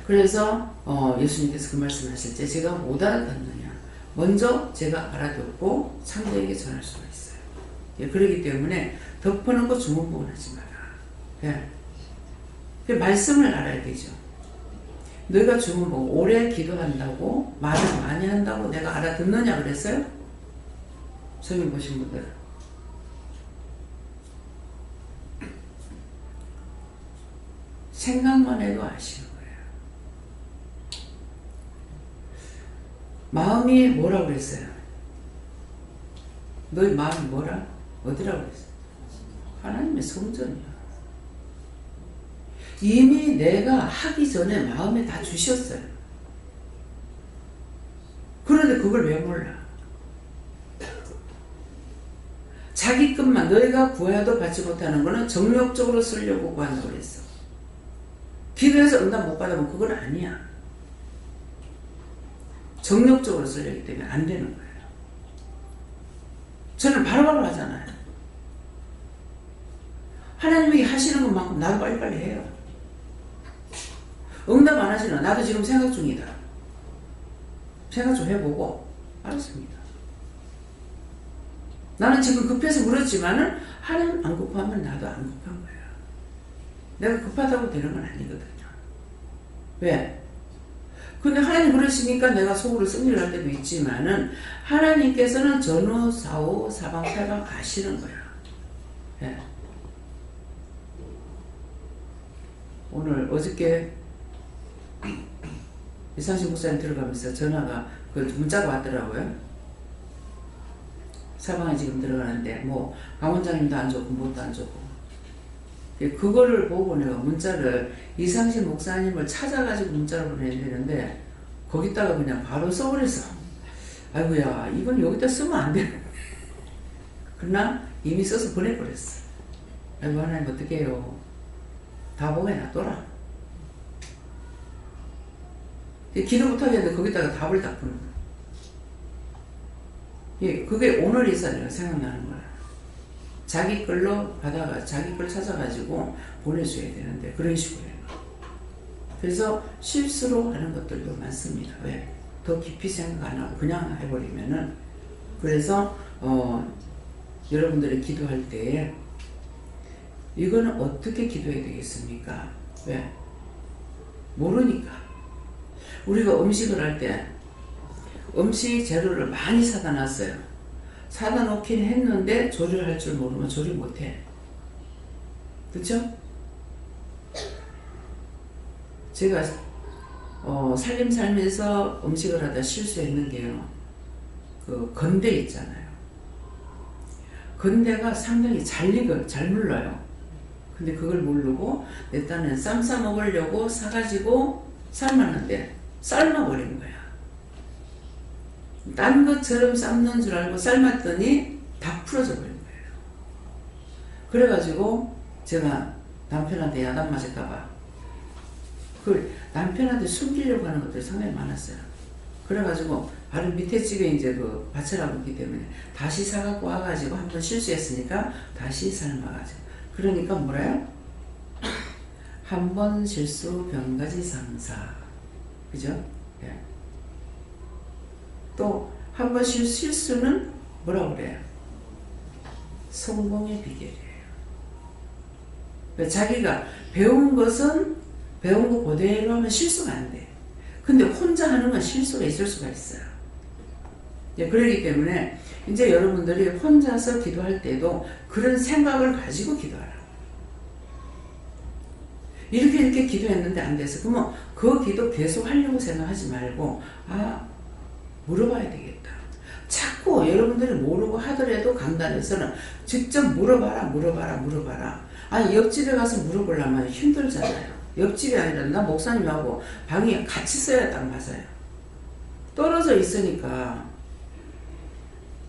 그래서 예수님께서 그 말씀하실 때 제가 못 알아듣느냐. 먼저 제가 알아듣고 상대에게 전할 수가 있어요. 예, 그렇기 때문에 덮어놓고 주문부원하지 마라. 예. 말씀을 알아야 되죠. 너희가 주문 보고 오래 기도한다고 말을 많이 한다고 내가 알아듣느냐 그랬어요? 성경 보신 분들. 생각만 해도 아시는 거예요. 마음이 뭐라고 그랬어요? 너희 마음이 뭐라? 어디라고 그랬어요? 하나님의 성전이야. 이미 내가 하기 전에 마음에 다 주셨어요. 그런데 그걸 왜 몰라? 자기 것만 너희가 구해도 받지 못하는 거는 정력적으로 쓰려고 구한다고 그랬어. 기도해서 응답 못 받으면 그건 아니야. 정력적으로 쓰려기 때문에 안 되는 거예요. 저는 바로바로 하잖아요. 하나님이 하시는 것만큼 나도 빨리빨리 해요. 응답 안 하시나? 나도 지금 생각 중이다. 생각 좀 해보고 알았습니다. 나는 지금 급해서 물었지만은 하나님 안 급하면 나도 안 급한 거야. 내가 급하다고 되는 건 아니거든요. 왜? 근데 하나님 그러시니까 내가 속으로 승리를 할 때도 있지만은 하나님께서는 전후 사후 사방팔방 아시는 거야. 예. 오늘 어저께 이상식 목사님 들어가면서 전화가 그 문자가 왔더라고요. 사방에 지금 들어가는데 뭐 강원장님도 안 좋고 뭣도 안 좋고 그거를 보고 내가 문자를 이상식 목사님을 찾아가지고 문자를 보내야 되는데 거기다가 그냥 바로 써버려서 아이고야 이건 여기다 쓰면 안 돼. 그러나 이미 써서 보내버렸어. 아이고 하나님 어떻게 해요. 다 보게 놔둬라. 기도 못하겠는데 거기다가 답을 딱 보는 거야. 예, 그게 오늘 있어 내가 생각나는 거야. 자기 걸로 받아가 자기 걸 찾아가지고 보내줘야 되는데 그런 식으로 해요. 그래서 실수로 하는 것들도 많습니다. 왜? 더 깊이 생각 안 하고 그냥 해버리면은, 그래서 여러분들이 기도할 때에 이거는 어떻게 기도해야 되겠습니까? 왜? 모르니까. 우리가 음식을 할 때 음식 재료를 많이 사다 놨어요. 사다 놓긴 했는데 조리를 할 줄 모르면 조리 못해. 그쵸? 제가 살면서 음식을 하다 실수했는 게요, 그 건대 있잖아요. 건대가 상당히 잘 물러요. 근데 그걸 모르고 내 딴엔 쌈 싸 먹으려고 사가지고 삶았는데 삶아버린 거야. 딴 것처럼 삶는 줄 알고 삶았더니 다 풀어져 버린 거예요. 그래가지고 제가 남편한테 야단 맞을까봐 그 남편한테 숨기려고 하는 것들이 상당히 많았어요. 그래가지고 바로 밑에 집에 이제 그 밭을 하고 있기 때문에 다시 사갖고 와가지고 한번 실수했으니까 다시 삶아가지고, 그러니까 뭐래요? 한 번 실수 병가지 상사. 그죠? 예. 또 한 번 실수는 뭐라고 그래요? 성공의 비결이에요. 자기가 배운 것은 배운 거 그대로 하면 실수가 안 돼. 근데 혼자 하는 건 실수가 있을 수가 있어요. 예, 그렇기 때문에 이제 여러분들이 혼자서 기도할 때도 그런 생각을 가지고 기도하라. 이렇게 기도했는데 안 돼서 그러면 그 기도 계속 하려고 생각하지 말고, 물어봐야 되겠다. 자꾸 여러분들이 모르고 하더라도 강단에서는 직접 물어봐라. 아니 옆집에 가서 물어보려면 힘들잖아요. 옆집이 아니라 나 목사님하고 방이 같이 써야 딱 맞아요. 떨어져 있으니까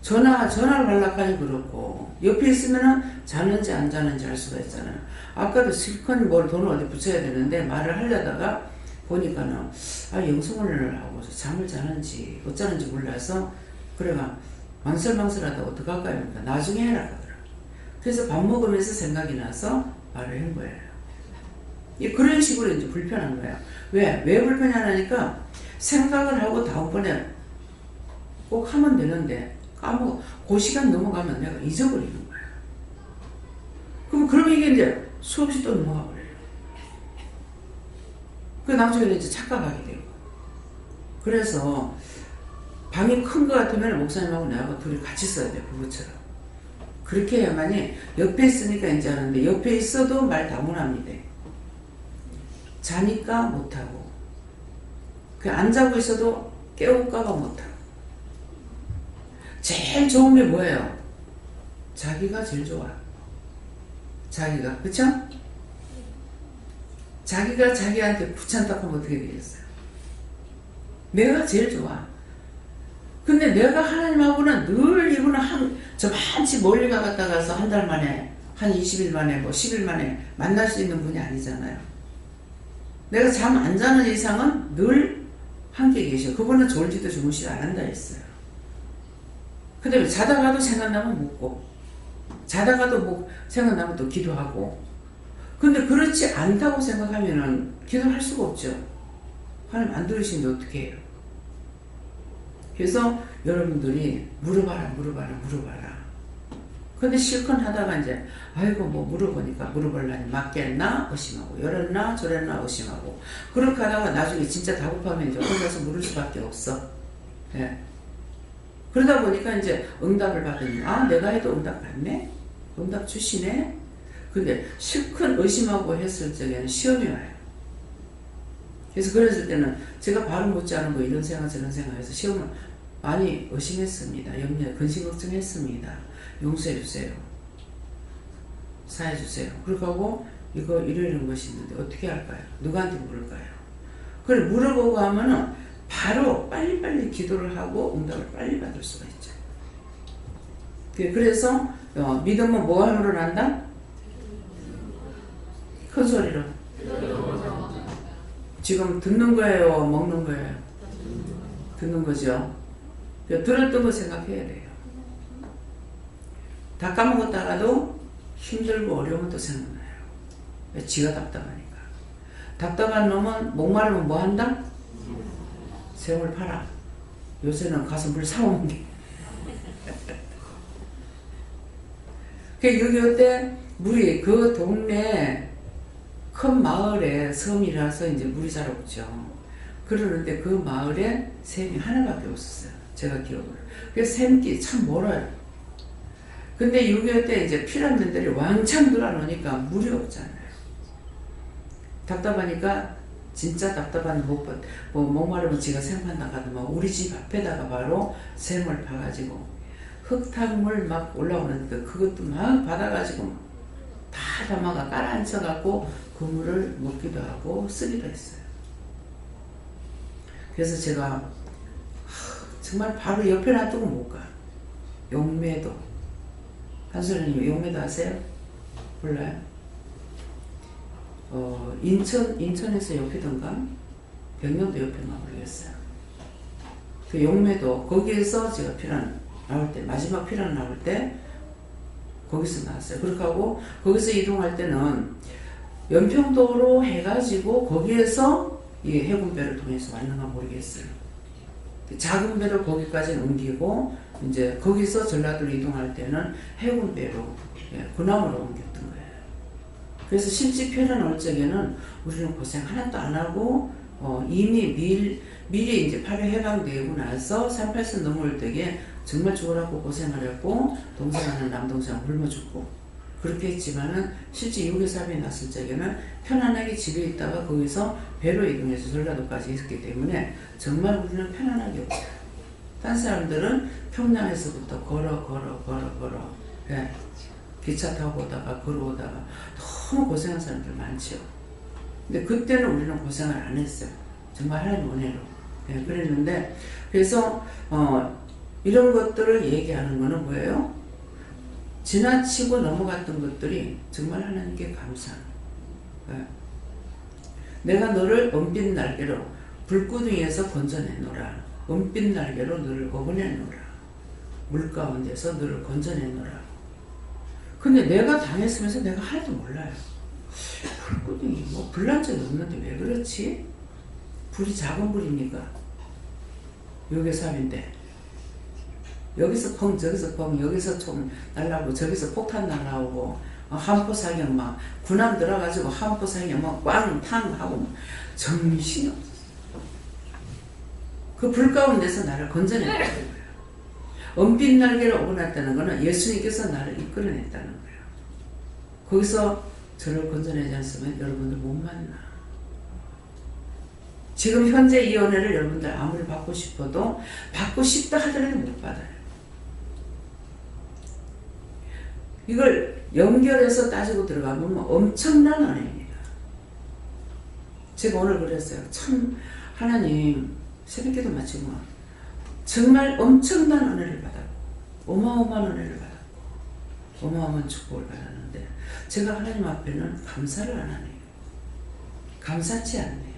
전화를 하려고 그렇고, 옆에 있으면은 자는지 안 자는지 알 수가 있잖아요. 아까도 실컷 돈을 어디 붙여야 되는데 말을 하려다가 보니까는 영성을 하고 잠을 자는지 어쩌는지 몰라서 그래가 망설하다 어떡할까요? 그러니까 나중에 해라 하더라고요. 그래서 밥 먹으면서 생각이 나서 말을 한 거예요. 그런 식으로 이제 불편한 거예요. 왜 불편하냐니까 생각을 하고 다음번에 꼭 하면 되는데 까먹고 그 시간 넘어가면 내가 잊어버리는 거예요. 그럼 이게 이제 수없이 또 넘어가 버려요. 그 나중에는 이제 착각하게 되고. 그래서 방이 큰 것 같으면 목사님하고 나하고 둘이 같이 써야 돼요. 부부처럼. 그렇게 해야만이 옆에 있으니까 이제 하는데 옆에 있어도 말 다문합니다. 자니까 못하고, 안 자고 있어도 깨울까봐 못하고. 제일 좋은 게 뭐예요? 자기가 제일 좋아. 자기가, 그쵸? 자기가 자기한테 귀찮다 하면 어떻게 되겠어요? 내가 제일 좋아. 근데 내가 하나님하고는 늘 이분은 저만치 멀리 갔다 가서 한 달 만에, 한 20일 만에, 10일 만에 만날 수 있는 분이 아니잖아요. 내가 잠 안 자는 이상은 늘 함께 계셔. 그분은 졸지도 주무시도 안 한다 했어요. 근데 자다가도 생각나면 묻고, 자다가도 생각나면 또 기도하고. 근데 그렇지 않다고 생각하면은 기도할 수가 없죠. 하나님 안 들으시는데 어떻게 해요? 그래서 여러분들이 물어봐라. 근데 실컷 하다가 이제 물어보니까 물어보려니 맞겠나 의심하고, 이랬나 저랬나 의심하고, 그렇게 하다가 나중에 진짜 다급하면 이제 혼자서 물을 수밖에 없어. 예. 그러다 보니까 이제 응답을 받으니 내가 해도 응답 받네? 응답 주시네? 근데 실컷 의심하고 했을 적에는 시험이 와요. 그래서 그랬을 때는 제가 바로 묻지 않은 거 이런 생각 저런 생각해서 시험을 많이 의심했습니다. 염려, 근심 걱정했습니다. 용서해주세요. 사해주세요. 그렇게 하고 이러는 것이 있는데 어떻게 할까요? 누구한테 물을까요? 그래 물어보고 하면은 바로 빨리빨리 기도를 하고 응답을 빨리 받을 수가 있죠. 그래서 믿음은 뭐 함으로 난다? 큰 소리로. 지금 듣는 거예요? 먹는 거예요? 듣는 거죠. 들었던 거 생각해야 돼요. 다 까먹었다가도 힘들고 어려우면 또 생각나요. 지가 답답하니까. 답답한 놈은 목마르면 뭐 한다? 새우를 팔아. 요새는 가서 물 사오는 게. 그 6.25 때 물이 그 동네 큰 마을에 섬이라서 이제 물이 잘 없죠. 그러는데 그 마을에 샘이 하나밖에 없었어요. 제가 기억으로. 그래서 샘길 참 멀어요. 근데 6.25 때 이제 피난민들이 왕창 들어놓으니까 물이 없잖아요. 답답하니까 진짜 답답한 목마르면 지가 샘판 나가더만 우리 집 앞에다가 바로 샘을 파가지고 흙탕물 막 올라오는데 그것도 막 받아가지고 다 담아가 깔아앉혀갖고 그 물을 먹기도 하고 쓰기도 했어요. 그래서 제가 정말 바로 옆에 놔두고 못 가. 용매도. 한솔님 용매도 아세요? 몰라요? 인천에서 옆이던가 백령도 옆인가 모르겠어요. 그 용매도 거기에서 제가 피난 나올 때 마지막 피난 나올 때 거기서 나왔어요. 그렇게 하고 거기서 이동할 때는 연평도로 해가지고 거기에서 이 해군배를 통해서 왔는가 모르겠어요. 작은 배로 거기까지 옮기고 이제 거기서 전라도로 이동할 때는 해군배로 군함으로 옮겼던 거예요. 그래서 실제 편한 올 적에는 우리는 고생 하나도 안 하고 이미 미리 이제 8회 해방되고 나서 38선 넘어올 때에 정말 죽으라고 고생을 했고 동생하는 남동생 굶어 죽고 그렇게 했지만은 실제 6.25 사변이 났을 적에는 편안하게 집에 있다가 거기서 배로 이동해서 전라도까지 있었기 때문에 정말 우리는 편안하게 없어요. 딴 사람들은 평양에서부터 걸어 네. 기차 타고 오다가 걸어오다가 너무 고생한 사람들 많죠. 근데 그때는 우리는 고생을 안 했어요. 정말 하나님 은혜로. 네, 그랬는데 그래서 이런 것들을 얘기하는 거는 뭐예요? 지나치고 넘어갔던 것들이 정말 하나님께 감사한 거예요. 내가 너를 은빛 날개로 불구덩이에서 건져내노라. 은빛 날개로 너를 업어내노라. 물 가운데서 너를 건져내노라. 근데 내가 당했으면서 내가 하나도 몰라요. 불구덩이 뭐 불난 적이 없는데 왜 그렇지? 불이 작은 불이니까 요게 삽인데 여기서 펑 저기서 펑 여기서 총 날라오고 저기서 폭탄 날라오고 한포 사격 막 군함 들어가지고 한포 사격 막 꽝탕 하고 정신이 없었어. 그 불 가운데서 나를 건져냈다는 거예요. 은빛 날개를 업어놨다는 거는 예수님께서 나를 이끌어냈다는 거예요. 거기서 저를 건져내지 않으면 여러분들 못 만나. 지금 현재 이 은혜를 여러분들 아무리 받고 싶어도 받고 싶다 하더라도 못 받아요. 이걸 연결해서 따지고 들어가면 엄청난 은혜입니다. 제가 오늘 그랬어요. 참 하나님 새벽기도 마치고 정말 엄청난 은혜를 받았고 어마어마한 은혜를 받았고 어마어마한 축복을 받았는데 제가 하나님 앞에는 감사를 안 하네요. 감사치 않네요.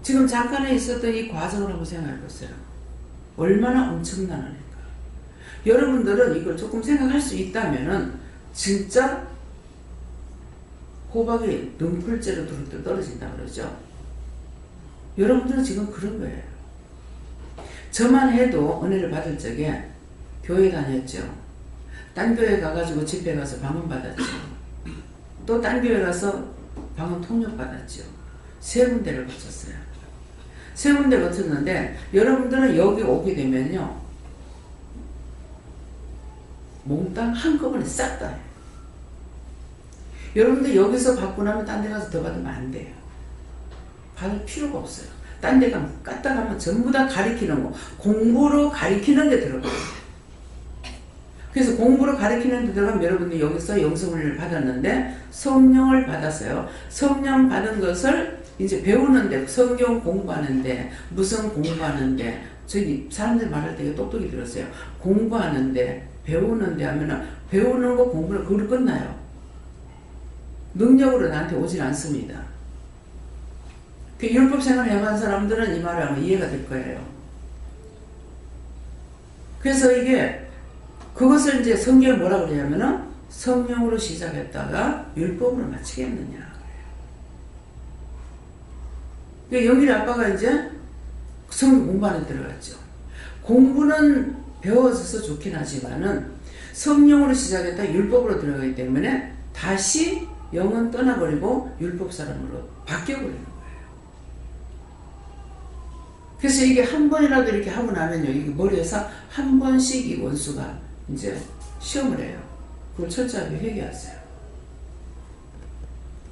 지금 잠깐에 있었던 이 과정을 한번 생각해 보세요. 얼마나 엄청난 은혜인가. 여러분들은 이걸 조금 생각할 수 있다면은 진짜 호박이 능풀째로 두릅 떨어진다 그러죠. 여러분들은 지금 그런 거예요. 저만 해도 은혜를 받을 적에 교회 다녔죠. 딴 교회 가가지고 집회 가서 방언 받았죠. 또 딴 교회 가서 방언 통역 받았죠. 3군데를 거쳤어요. 3군데 거쳤는데 여러분들은 여기 오게 되면요. 몽땅 한꺼번에 싹 다 해요. 여러분들 여기서 받고 나면 딴 데 가서 더 받으면 안 돼요. 받을 필요가 없어요. 딴 데 가면 깠다 가면 전부 다 가리키는 거 공부로 가리키는 데 들어가요. 그래서 공부로 가리키는 데 들어가면 여러분들 여기서 영성을 받았는데 성령을 받았어요. 성령 받은 것을 이제 배우는데 성경 공부하는데 무슨 공부하는데 저기 사람들 말할 때 똑똑히 들었어요. 공부하는데 배우는데 하면은 배우는 거 공부는 그걸로 끝나요. 능력으로 나한테 오질 않습니다. 그 율법 생활을 해본 사람들은 이 말을 하면 이해가 될 거예요. 그래서 이게 그것을 이제 성경에 뭐라 그러냐면은 성령으로 시작했다가 율법으로 마치겠느냐. 그러니까 영일 아빠가 이제 성경 공부하는 데 들어갔죠. 공부는 배워서 좋긴 하지만은 성령으로 시작했다 율법으로 들어가기 때문에 다시 영은 떠나버리고 율법 사람으로 바뀌어버리는 거예요. 그래서 이게 한 번이라도 이렇게 하고 나면요, 이게 머리에서 한 번씩 이 원수가 이제 시험을 해요. 그걸 철저하게 회개하세요.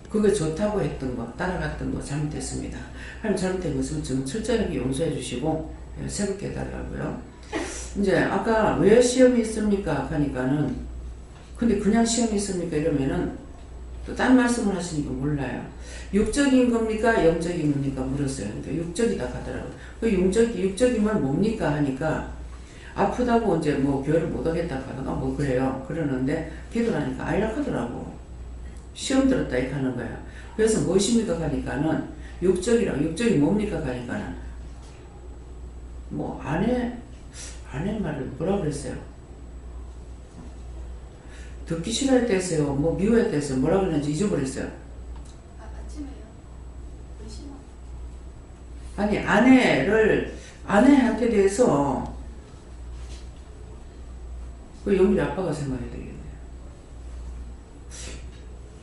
그게 좋다고 했던 거, 따라갔던 거 잘못했습니다. 하나님 잘못된 것은 좀 철저하게 용서해 주시고 새롭게 해달라고요. 이제 아까 왜 시험이 있습니까? 하니까는 근데 그냥 시험이 있습니까? 이러면은 또 딴 말씀을 하시니까 몰라요. 육적인 겁니까? 영적인 겁니까? 물었어요. 그러니까 육적이다 하더라고요. 그 육적이면 뭡니까? 하니까 아프다고 이제 뭐 교회를 못 오겠다 하다가 뭐 그래요. 그러는데 기도를 하니까 안락하더라고. 시험 들었다 이렇게 하는 거예요. 그래서 무엇입니까? 하니까는 육적이 뭡니까? 하니까는 뭐 아내 말을 뭐라 그랬어요? 듣기 싫어했대서요. 뭐 미워했대서요. 뭐라 그랬는지 잊어버렸어요. 아니 아내한테 대해서 그 영리 아빠가 생각해야 되겠네요.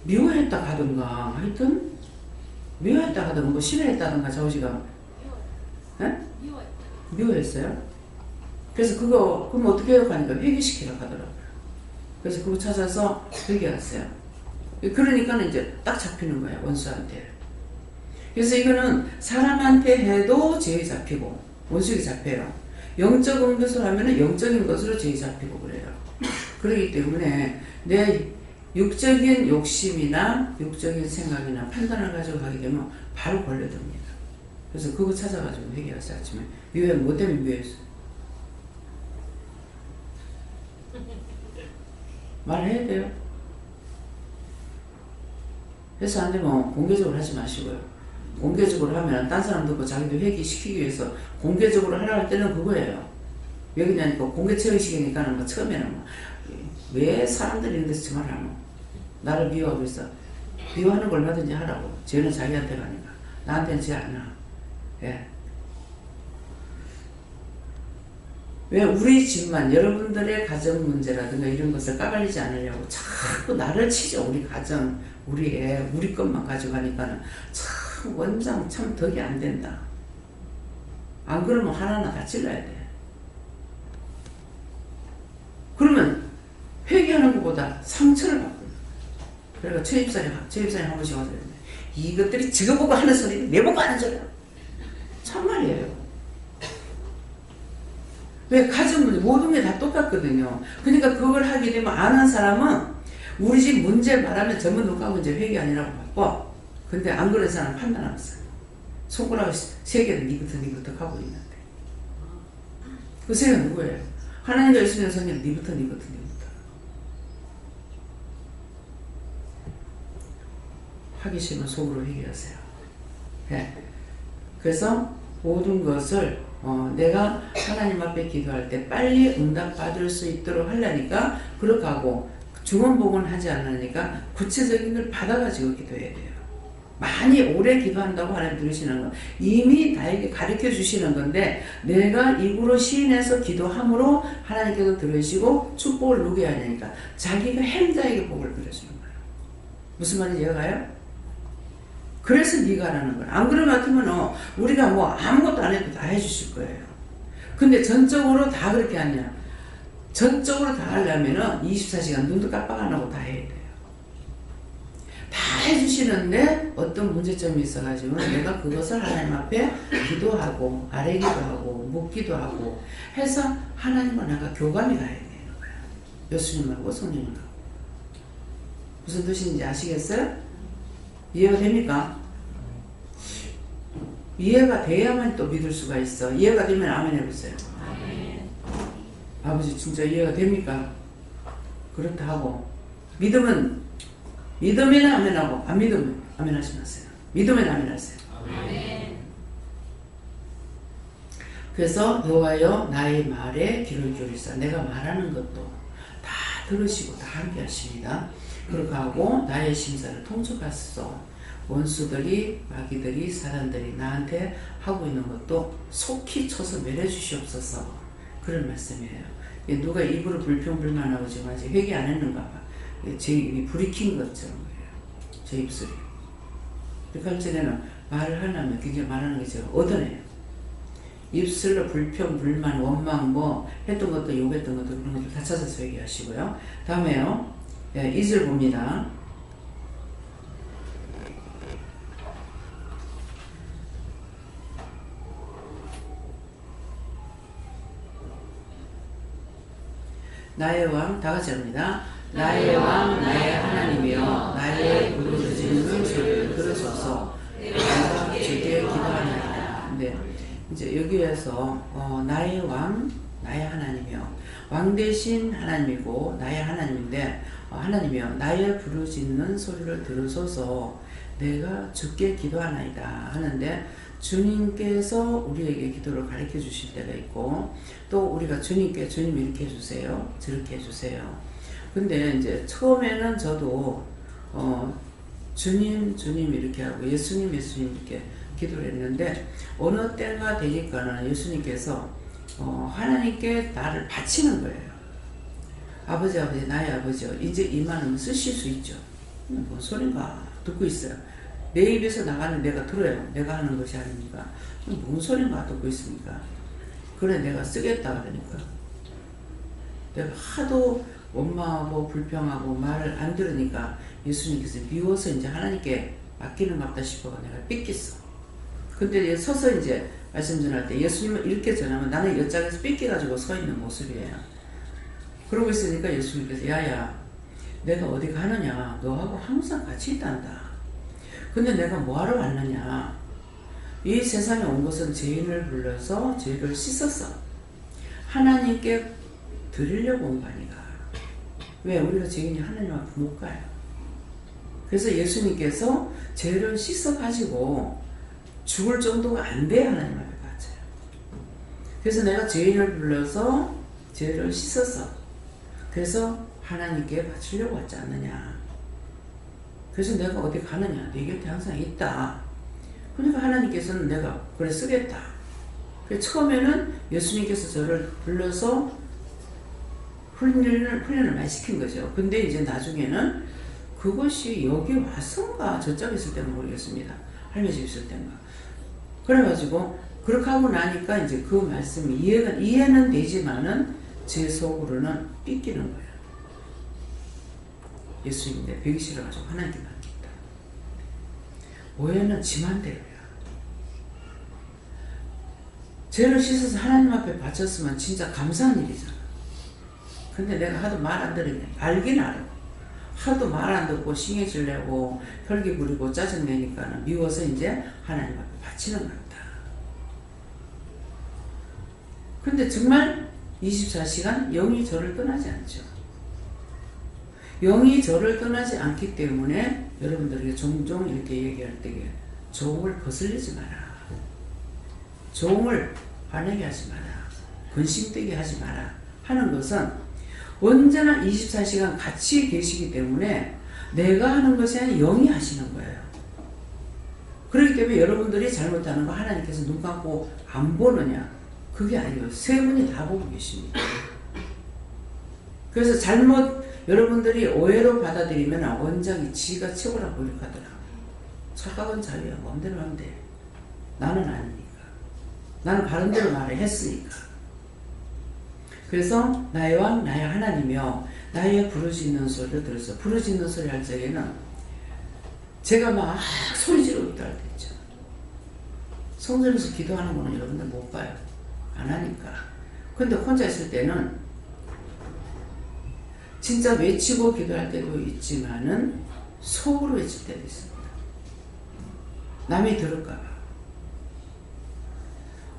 미워했다 하던가 하여튼 미워했다 하던가 뭐 싫어했다던가 자우지가 미워했어요. 그래서 그거 그럼 어떻게 해요? 하니까 회개시키라고 하더라고요. 그래서 그거 찾아서 회개했어요. 그러니까 이제 딱 잡히는 거예요. 원수한테. 그래서 이거는 사람한테 해도 죄에 잡히고 원수에게 잡혀요. 영적인 것을 하면은 영적인 것으로 죄에 잡히고 그래요. 그렇기 때문에 내 육적인 욕심이나 육적인 생각이나 판단을 가지고 가게 되면 바로 걸려듭니다. 그래서 그거 찾아가지고 회개하세요. 아침에 뭐 때문에 미워했어요? 말해야 돼요. 해서 안 되면 공개적으로 하지 마시고요. 공개적으로 하면 딴 사람 듣고 자기도 회개시키기 위해서 공개적으로 하라 할 때는 그거예요. 왜 그러냐니까 공개 체험식이니까는 뭐 처음에는 뭐 왜 사람들이 이런 데서 저 말을 하노? 나를 미워하고 있어. 미워하는 걸 얼마든지 하라고. 죄는 자기한테 가니까. 나한테는 죄 안 나. 예. 왜 우리 집만 여러분들의 가정 문제라든가 이런 것을 까발리지 않으려고 자꾸 나를 치죠. 우리 가정, 우리 애, 우리 것만 가져가니까는 참 원장 참 덕이 안 된다. 안 그러면 하나하나 다 찔러야 돼. 그러면 회개하는 것보다 상처를 받고 그러니까 최입사님 한 번씩 와서 이것들이 지가 보고 하는 소리 내 보고 하는 소리야. 참말이에요. 왜 가정 문제 모든 게 다 똑같거든요. 그러니까 그걸 하게 되면 아는 사람은 우리 집 문제 말하면 전부 누가 문제 회개 아니라고 바빠. 근데 안 그런 사람은 판단 안 했어요. 손가락 세 개는 니부터 하고 있는데 그 세 개는 누구예요? 하나님과 예수님의 성령 니부터. 하기 싫으면 속으로 회개하세요. 네. 그래서 모든 것을 내가 하나님 앞에 기도할 때 빨리 응답받을 수 있도록 하려니까 그렇게 하고 중언복언 하지 않으니까 구체적인 걸 받아가지고 기도해야 돼요. 많이 오래 기도한다고 하나님 들으시는 건 이미 나에게 가르쳐 주시는 건데 내가 입으로 시인해서 기도함으로 하나님께서 들으시고 축복을 누게 하니까 자기가 행자에게 복을 빌어주는 거예요. 무슨 말인지 이해가요? 그래서 네가 하라는 거야. 안 그러면 같으면 우리가 뭐 아무것도 안 해도 다 해주실 거예요. 근데 전적으로 다 그렇게 하냐? 전적으로 다 하려면은 24시간 눈도 깜빡 안 하고 다 해야 돼요. 다 해주시는데 어떤 문제점이 있어가지고 내가 그것을 하나님 앞에 기도하고 아뢰기도 하고 묻기도 하고 해서 하나님과 내가 교감이 가야 되는 거야. 예수님하고 성령님하고. 무슨 뜻인지 아시겠어요? 이해가 됩니까? 이해가 돼야만 또 믿을 수가 있어. 이해가 되면 아멘 해보세요. 아멘. 아버지 진짜 이해가 됩니까? 그렇다 하고 믿으면 아멘하고 안 믿으면 아멘 하지 마세요. 믿으면 아멘 하세요. 아멘. 그래서 여호와여 나의 말에 귀를 기울이사 내가 말하는 것도 다 들으시고 다 함께 하십니다. 그렇게 하고 나의 심사를 통촉하소서. 원수들이, 마귀들이, 사단들이 나한테 하고 있는 것도 속히 쳐서 멸해 주시옵소서. 그런 말씀이에요. 누가 입으로 불평불만하고 지금 아직 회개 안 했는가 봐. 제 입이 불이 킨 것처럼 그래요. 제 입술이. 그럴 적에는 말을 하려면 굉장히 말하는 게 제가 얻어내요. 입술로 불평, 불만, 원망, 뭐 했던 것도 욕했던 것도 그런 것도 다 찾아서 회개하시고요. 다음에요. 2절 봅니다. 나의 왕, 다 같이 합니다. 나의 왕, 나의 하나님이여, 나의 부르짖는 소리를 들으소서. 내가 주께 기도하나이다. 네, 이제 여기에서 나의 왕, 나의 하나님이여, 왕 대신 하나님이고 나의 하나님인데, 하나님이여, 나의 부르짖는 소리를 들으소서. 내가 주께 기도하나이다 하는데, 주님께서 우리에게 기도를 가르쳐 주실 때가 있고, 또 우리가 주님께 주님 이렇게 해주세요, 저렇게 해주세요. 근데 이제 처음에는 저도 주님 주님 이렇게 하고 예수님 예수님 이렇게 기도를 했는데, 어느 때가 되니까는 예수님께서 하나님께 나를 바치는 거예요. 아버지 아버지 나의 아버지요, 이제 이만은 쓰실 수 있죠. 뭔 소린가 듣고 있어요. 내 입에서 나가는 내가 들어요. 내가 하는 것이 아닙니까? 뭔 소린가 듣고 있습니까? 그래 내가 쓰겠다 그러니까. 내가 하도 원망하고 불평하고 말을 안 들으니까 예수님께서 미워서 이제 하나님께 맡기는 것 같다 싶어가 내가 삐끼어. 근데 서서 이제 말씀 전할 때 예수님은 이렇게 전하면 나는 옆장에서 삐끼가지고 서 있는 모습이에요. 그러고 있으니까 예수님께서 야야, 내가 어디 가느냐, 너하고 항상 같이 있단다. 근데 내가 뭐하러 왔느냐, 이 세상에 온 것은 죄인을 불러서 죄를 씻어서 하나님께 드리려고 온 거 아니가. 왜? 우리가 죄인이 하나님 앞에 못 가요. 그래서 예수님께서 죄를 씻어 가지고 죽을 정도가 안 돼야 하나님 앞에 가져요. 그래서 내가 죄인을 불러서 죄를 씻어서, 그래서 하나님께 바치려고 왔지 않느냐. 그래서 내가 어디 가느냐, 내 곁에 항상 있다. 그러니까 하나님께서는 내가 그래 쓰겠다. 그래서 처음에는 예수님께서 저를 불러서 훈련을 많이 시킨 거죠. 근데 이제 나중에는 그것이 여기 와서인가 저쪽에 있을 때는 모르겠습니다. 할매 집 있을 때인가. 그래가지고 그렇게 하고 나니까 이제 그 말씀이 이해는 되지만은 제 속으로는 삐끼는 거예요. 예수님 내 배기 싫어가지고 하나님께 맡긴다. 오해는 지만대로야. 죄를 씻어서 하나님 앞에 바쳤으면 진짜 감사한 일이잖아. 근데 내가 하도 말 안 들으냐, 알긴 알아. 하도 말 안 듣고 싱해지려고 혈기 부리고 짜증내니까는 미워서 이제 하나님 앞에 바치는 것 같다. 근데 정말 24시간 영이 저를 떠나지 않죠. 영이 저를 떠나지 않기 때문에 여러분들에게 종종 이렇게 얘기할 때에 종을 거슬리지 마라. 종을 화내게 하지 마라. 근심되게 하지 마라. 하는 것은 언제나 24시간 같이 계시기 때문에 내가 하는 것이 아니라 영이 하시는 거예요. 그렇기 때문에 여러분들이 잘못하는 거 하나님께서 눈 감고 안 보느냐? 그게 아니에요. 세 분이 다 보고 계십니다. 그래서 여러분들이 오해로 받아들이면 원장이 지가 최고라고 이렇게하더라고요. 착각은 자유야. 마음대로 하면 돼. 나는 아니니까. 나는 바른대로 말을 했으니까. 그래서 나의 왕 나의 하나님이여, 나의 부르짖는 소리를 들었어. 부르짖는 소리 할 적에는 제가 막 소리 지르고 기도할 때 있죠. 성전에서 기도하는 거는 여러분들 못 봐요. 안 하니까. 근데 혼자 있을 때는 진짜 외치고 기도할 때도 있지만은 속으로 외칠 때도 있습니다. 남이 들을까봐.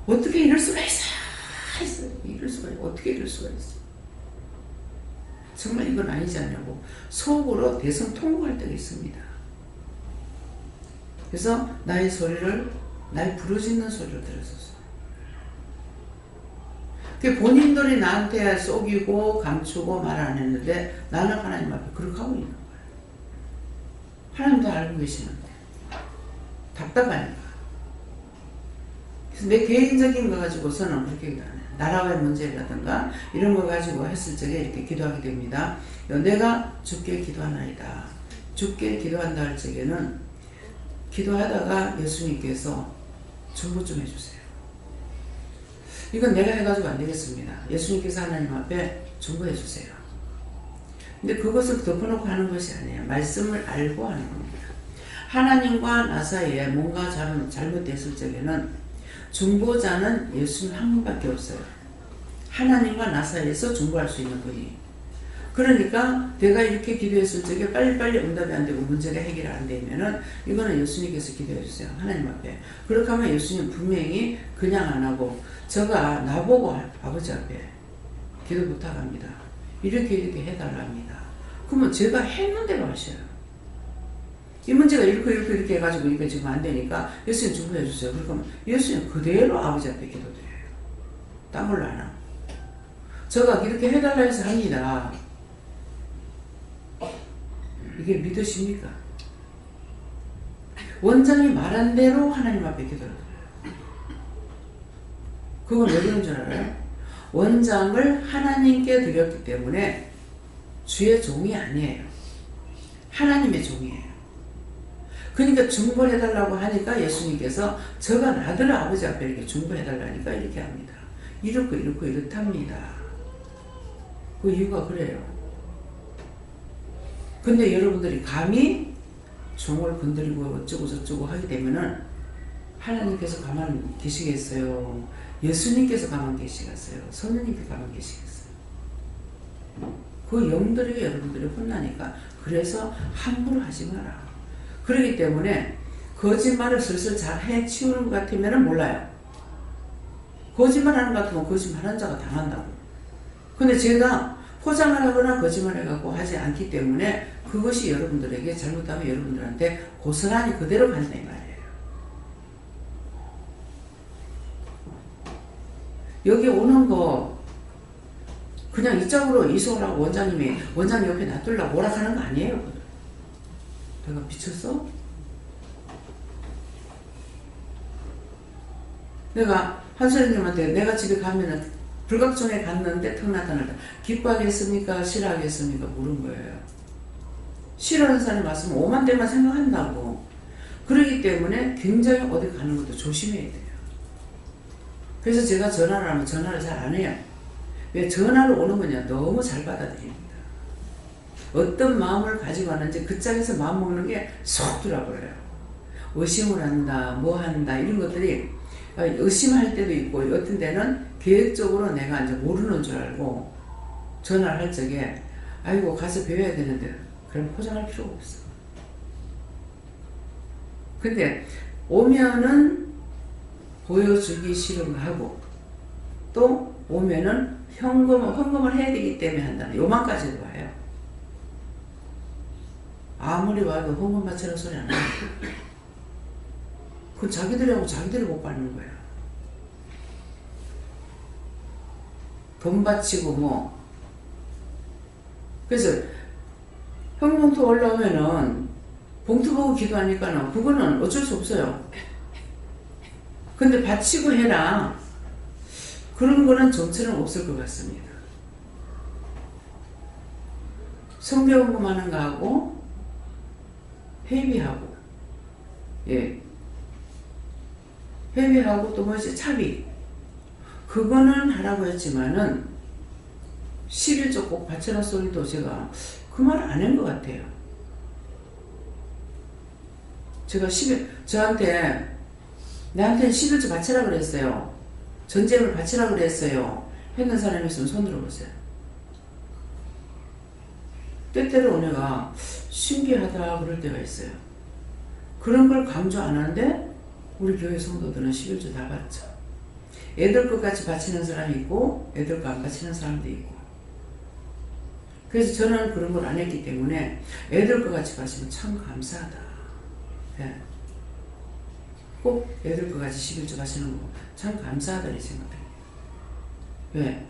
어떻게 이럴 수가 있어? 이럴 수가 있어. 어떻게 이럴 수가 있어? 정말 이건 아니지 않냐고 속으로 대성통곡할 때가 있습니다. 그래서 나의 부르짖는 소리를 들었었어. 본인들이 나한테 속이고 감추고 말 안 했는데 나는 하나님 앞에 그렇게 하고 있는 거예요. 하나님도 알고 계시는데. 답답하니까. 그래서 내 개인적인 거 가지고서는 그렇게 기도 안 해요. 나라의 문제라든가 이런 거 가지고 했을 적에 이렇게 기도하게 됩니다. 내가 주께 기도하나이다. 주께 기도한다 할 적에는 기도하다가 예수님께서 중보 좀 해주세요. 이건 내가 해가지고 안 되겠습니다. 예수님께서 하나님 앞에 중보해 주세요. 근데 그것을 덮어놓고 하는 것이 아니에요. 말씀을 알고 하는 겁니다. 하나님과 나 사이에 뭔가 잘못됐을 적에는 중보자는 예수님 한 분밖에 없어요. 하나님과 나 사이에서 중보할 수 있는 분이. 그러니까 내가 이렇게 기도했을 적에 빨리빨리 응답이 안 되고 문제가 해결이 안 되면은 이거는 예수님께서 기도해 주세요. 하나님 앞에. 그렇게 하면 예수님 분명히 그냥 안 하고 저가 나보고 아버지 앞에 기도 부탁합니다. 이렇게 해달라 합니다. 그러면 제가 했는데로 하셔요. 이 문제가 이렇게 해가지고 이게 지금 안 되니까 예수님 중보해 주세요. 그러면 예수님 그대로 아버지 앞에 기도드려요. 딴 걸로 안 하고. 저가 이렇게 해달라 해서 합니다. 이게 믿으십니까? 원장이 말한 대로 하나님 앞에 기도를 드려요. 그건 왜 그런 줄 알아요? 원장을 하나님께 드렸기 때문에 주의 종이 아니에요. 하나님의 종이에요. 그러니까 중보해달라고 하니까 예수님께서 저가 나들 아버지 앞에 이렇게 중보해달라니까 이렇게 합니다. 이렇고 이렇답니다. 그 이유가 그래요. 근데 여러분들이 감히 종을 건드리고 어쩌고 저쩌고 하게 되면은 하나님께서 가만 계시겠어요? 예수님께서 가만 계시겠어요? 성령님께서 가만 계시겠어요? 그 영들이 여러분들이 혼나니까 그래서 함부로 하지 마라. 그렇기 때문에 거짓말을 슬슬 잘 해치우는 것 같으면 몰라요. 거짓말하는 것 같으면 거짓말하는 자가 당한다고. 근데 제가 포장을 하거나 거짓말해갖고 하지 않기 때문에 그것이 여러분들에게 잘못하면 여러분들한테 고스란히 그대로 간다 이 말이에요. 여기 오는 거 그냥 이쪽으로 이송을 하고 원장님 옆에 놔둘라고 오락하는 거 아니에요. 내가 미쳤어? 내가 한선생님한테 내가 집에 가면은 불각종에 갔는데 턱 나타났다. 기뻐하겠습니까? 싫어하겠습니까? 물은 거예요. 싫어하는 사람이 왔으면 오만 대만 생각한다고. 그렇기 때문에 굉장히 어디 가는 것도 조심해야 돼요. 그래서 제가 전화를 하면 전화를 잘 안 해요. 왜 전화로 오는 거냐? 너무 잘 받아들입니다. 어떤 마음을 가지고 왔는지 그 짝에서 마음 먹는 게 쏙 들어버려요. 의심을 한다, 뭐 한다, 이런 것들이 의심할 때도 있고, 어떤 때는 계획적으로 내가 이제 모르는 줄 알고 전화를 할 적에, 아이고, 가서 배워야 되는데, 그럼 포장할 필요가 없어. 근데, 오면은 보여주기 싫은 거 하고, 또 오면은 헌금을 해야 되기 때문에 한다는, 요만까지도 와요. 아무리 와도 헌금 바치는 소리 안 해요. 그건 자기들하고 자기들이 못 받는 거예요. 돈 바치고 뭐. 그래서 현금봉투 올라오면은 봉투 보고 기도하니까는 그거는 어쩔 수 없어요. 근데 바치고 해라. 그런 거는 좀처럼 없을 것 같습니다. 성대헌금 하는 거하고 회비하고, 예, 회비하고 또 뭐지? 차비. 그거는 하라고 했지만은 11조 꼭 바쳐라 소리도 제가 그 말 안 한 것 같아요. 제가 나한테 11조 바쳐라 그랬어요. 전쟁을 바치라 그랬어요. 했는 사람이 있으면 손 들어보세요. 때때로 내가 신기하다 그럴 때가 있어요. 그런 걸 강조 안 하는데 우리 교회 성도들은 11조 다 바쳐. 애들 것같이 바치는 사람이 있고 애들 거 안 바치는 사람도 있고. 그래서 저는 그런 걸 안 했기 때문에 애들 것같이 바치면 참 감사하다. 예. 꼭 애들 것같이 11조 바치는 거 참 감사하다 이 생각해요. 왜?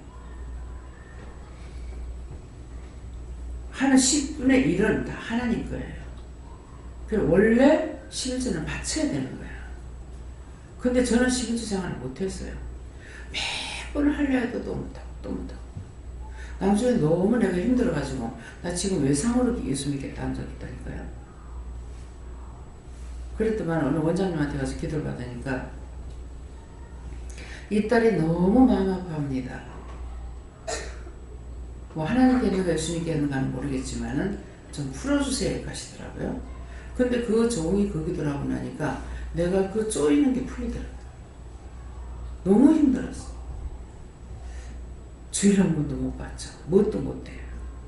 하는 10분의 1은 다 하나님 거예요. 원래 11조는 바쳐야 되는 거야. 근데 저는 11조 생활을 못했어요. 매번 하려 해도 또 못하고. 나중에 너무 내가 힘들어가지고 나 지금 외상으로 예수 믿겠다는 적이 있다니까요. 그랬더만 어느 원장님한테 가서 기도를 받으니까 이 딸이 너무 마음 아파합니다. 뭐 하나님께 있는가 예수님께 있는가는 모르겠지만은 좀 풀어주세요 하시더라고요. 근데 그 종이 그 기도를 하고 나니까 내가 그 쪼이는 게 풀리더라고요. 너무 힘들었어. 주일 한 번도 못 봤죠. 뭣도 못해요.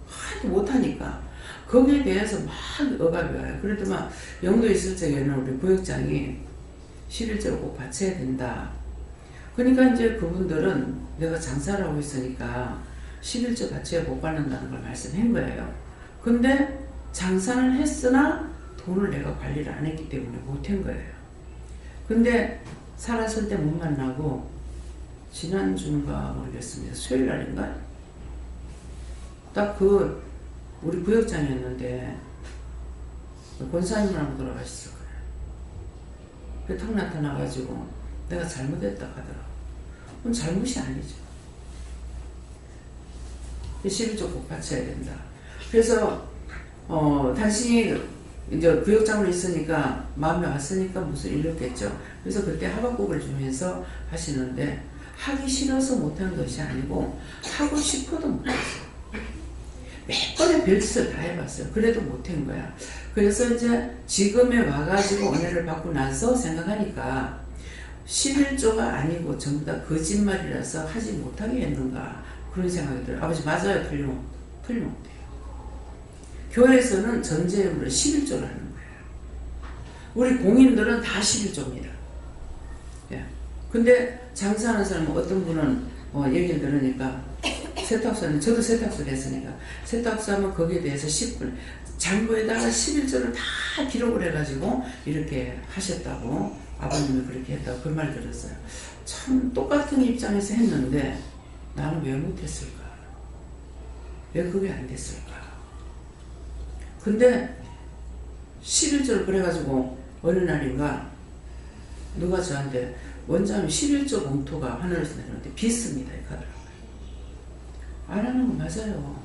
하도 못하니까 거기에 대해서 막 억압이 와요. 그래도 막 영도에 있을 적에는 우리 부역장이 11조를 꼭 바쳐야 된다. 그러니까 이제 그분들은 내가 장사를 하고 있으니까 11조 바쳐야 못 받는다는 걸 말씀한 거예요. 근데 장사는 했으나 돈을 내가 관리를 안 했기 때문에 못한 거예요. 근데 살았을 때 못 만나고 지난주인가 모르겠습니다. 수요일 날인가? 딱 그 우리 구역장이었는데 권사님을 한번 돌아가셨을 거예요. 그 탁 나타나가지고 내가 잘못했다 하더라고. 그건 잘못이 아니죠. 11조 꼭 바쳐야 된다. 그래서 당신이 이제 구역장으로 있으니까 마음에 왔으니까 무슨 일렀겠죠. 그래서 그때 하박국을 주면서 하시는데 하기 싫어서 못한 것이 아니고 하고 싶어도 못했어요. 몇 번의 별짓을 다 해봤어요. 그래도 못한 거야. 그래서 이제 지금에 와가지고 은혜를 받고 나서 생각하니까 11조가 아니고 전부 다 거짓말이라서 하지 못하게 했는가 그런 생각이 들어요. 아버지 맞아요. 틀림없대요. 교회에서는 전제예물을 11조를 하는 거예요. 우리 공인들은 다 11조입니다. 예. 근데 장사하는 사람은 어떤 분은 얘기를 들으니까 세탁소는 저도 세탁소를 했으니까 세탁소 하면 거기에 대해서 10분 장부에다가 11조를 다 기록을 해가지고 이렇게 하셨다고 아버님이 그렇게 했다고 그 말 들었어요. 참 똑같은 입장에서 했는데 나는 왜 못했을까? 왜 그게 안 됐을까? 근데 11조를 그래가지고 어느 날인가 누가 저한테 원장님 11조 봉투가 하늘에서 내려오는데 비습니다 하더라고요. 안 하는 거 맞아요.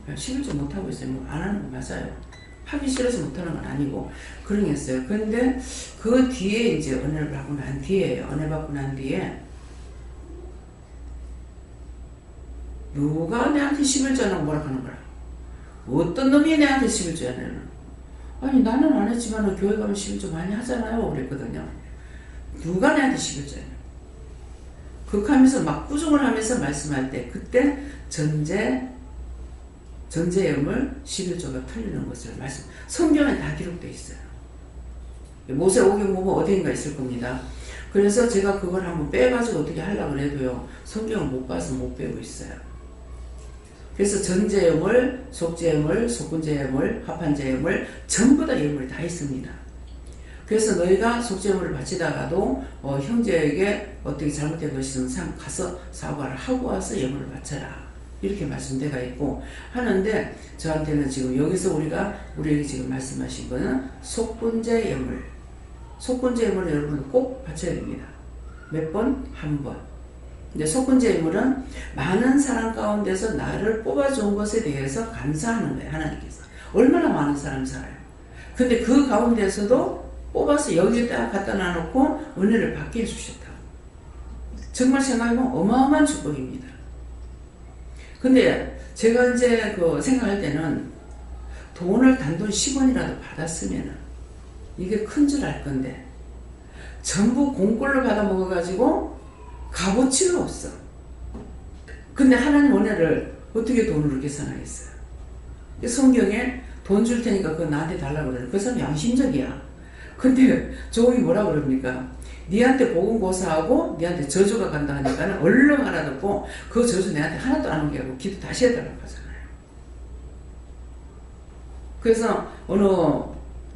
11조 못하고 있어요. 안 하는 거 맞아요. 하기 싫어서 못하는 건 아니고 그러겠어요. 근데 그 뒤에 이제 은혜를 받고 난 뒤에 은혜 받고 난 뒤에 누가 내한테 11조라고 뭐라 하는 거야. 어떤 놈이 내한테 11조야 내는. 아니 나는 안 했지만 교회 가면 11조 많이 하잖아요 그랬거든요. 누가 내한테 11조야. 극하면서 막 꾸중을 하면서 말씀할 때 그때 전제예물 11조가 틀리는 것을 말씀 성경에 다 기록되어 있어요. 모세오경 보면 어디인가 있을 겁니다. 그래서 제가 그걸 한번 빼가지고 어떻게 하려고 해도요 성경을 못 봐서 못 빼고 있어요. 그래서 전제예물, 속제예물, 속근제예물, 합한제예물 전부 다 예물이 다 있습니다. 그래서 너희가 속죄물을 바치다가도 형제에게 어떻게 잘못된 것이 있으면 가서 사과를 하고 와서 예물을 바쳐라. 이렇게 말씀되어 있고 하는데 저한테는 지금 여기서 우리에게 지금 말씀하신 거는 속분제 예물. 속분제 예물을 여러분 꼭 바쳐야 됩니다. 몇 번? 한 번. 이제 속분제 예물은 많은 사람 가운데서 나를 뽑아준 것에 대해서 감사하는 거예요. 하나님께서. 얼마나 많은 사람이 살아요. 근데 그 가운데서도 뽑아서 여기에다 갖다 놔놓고 은혜를 받게 해주셨다. 정말 생각해보면 어마어마한 축복입니다. 근데 제가 이제 생각할 때는 돈을 단돈 10원이라도 받았으면 이게 큰 줄 알 건데 전부 공꼴로 받아 먹어가지고 값어치가 없어. 근데 하나님 은혜를 어떻게 돈으로 계산하겠어요? 성경에 돈 줄 테니까 그거 나한테 달라고 그래요. 그 사람 양심적이야. 근데 종이 뭐라 그럽니까? 니한테 복음 고사하고 니한테 저주가 간다 하니까는 얼른 알아듣고 그 저주 내한테 하나도 안 오게 하고 기도 다시 해달라고 하잖아요. 그래서 어느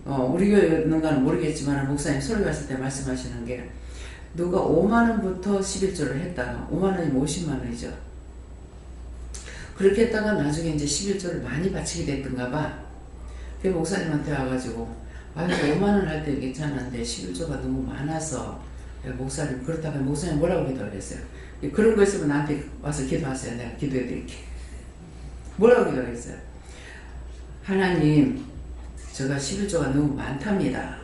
우리 교회였는가는 모르겠지만 목사님 설교 하실 때 말씀하시는 게 누가 5만원부터 11조를 했다가 5만원이면 50만원이죠. 그렇게 했다가 나중에 이제 11조를 많이 바치게 됐던가 봐. 그 목사님한테 와가지고 아니 5만원 할 때 괜찮은데 11조가 너무 많아서 목사님 그렇다고 목사님 뭐라고 기도하겠어요? 그런 거 있으면 나한테 와서 기도하세요. 내가 기도해 드릴게. 뭐라고 기도하겠어요? 하나님 제가 11조가 너무 많답니다.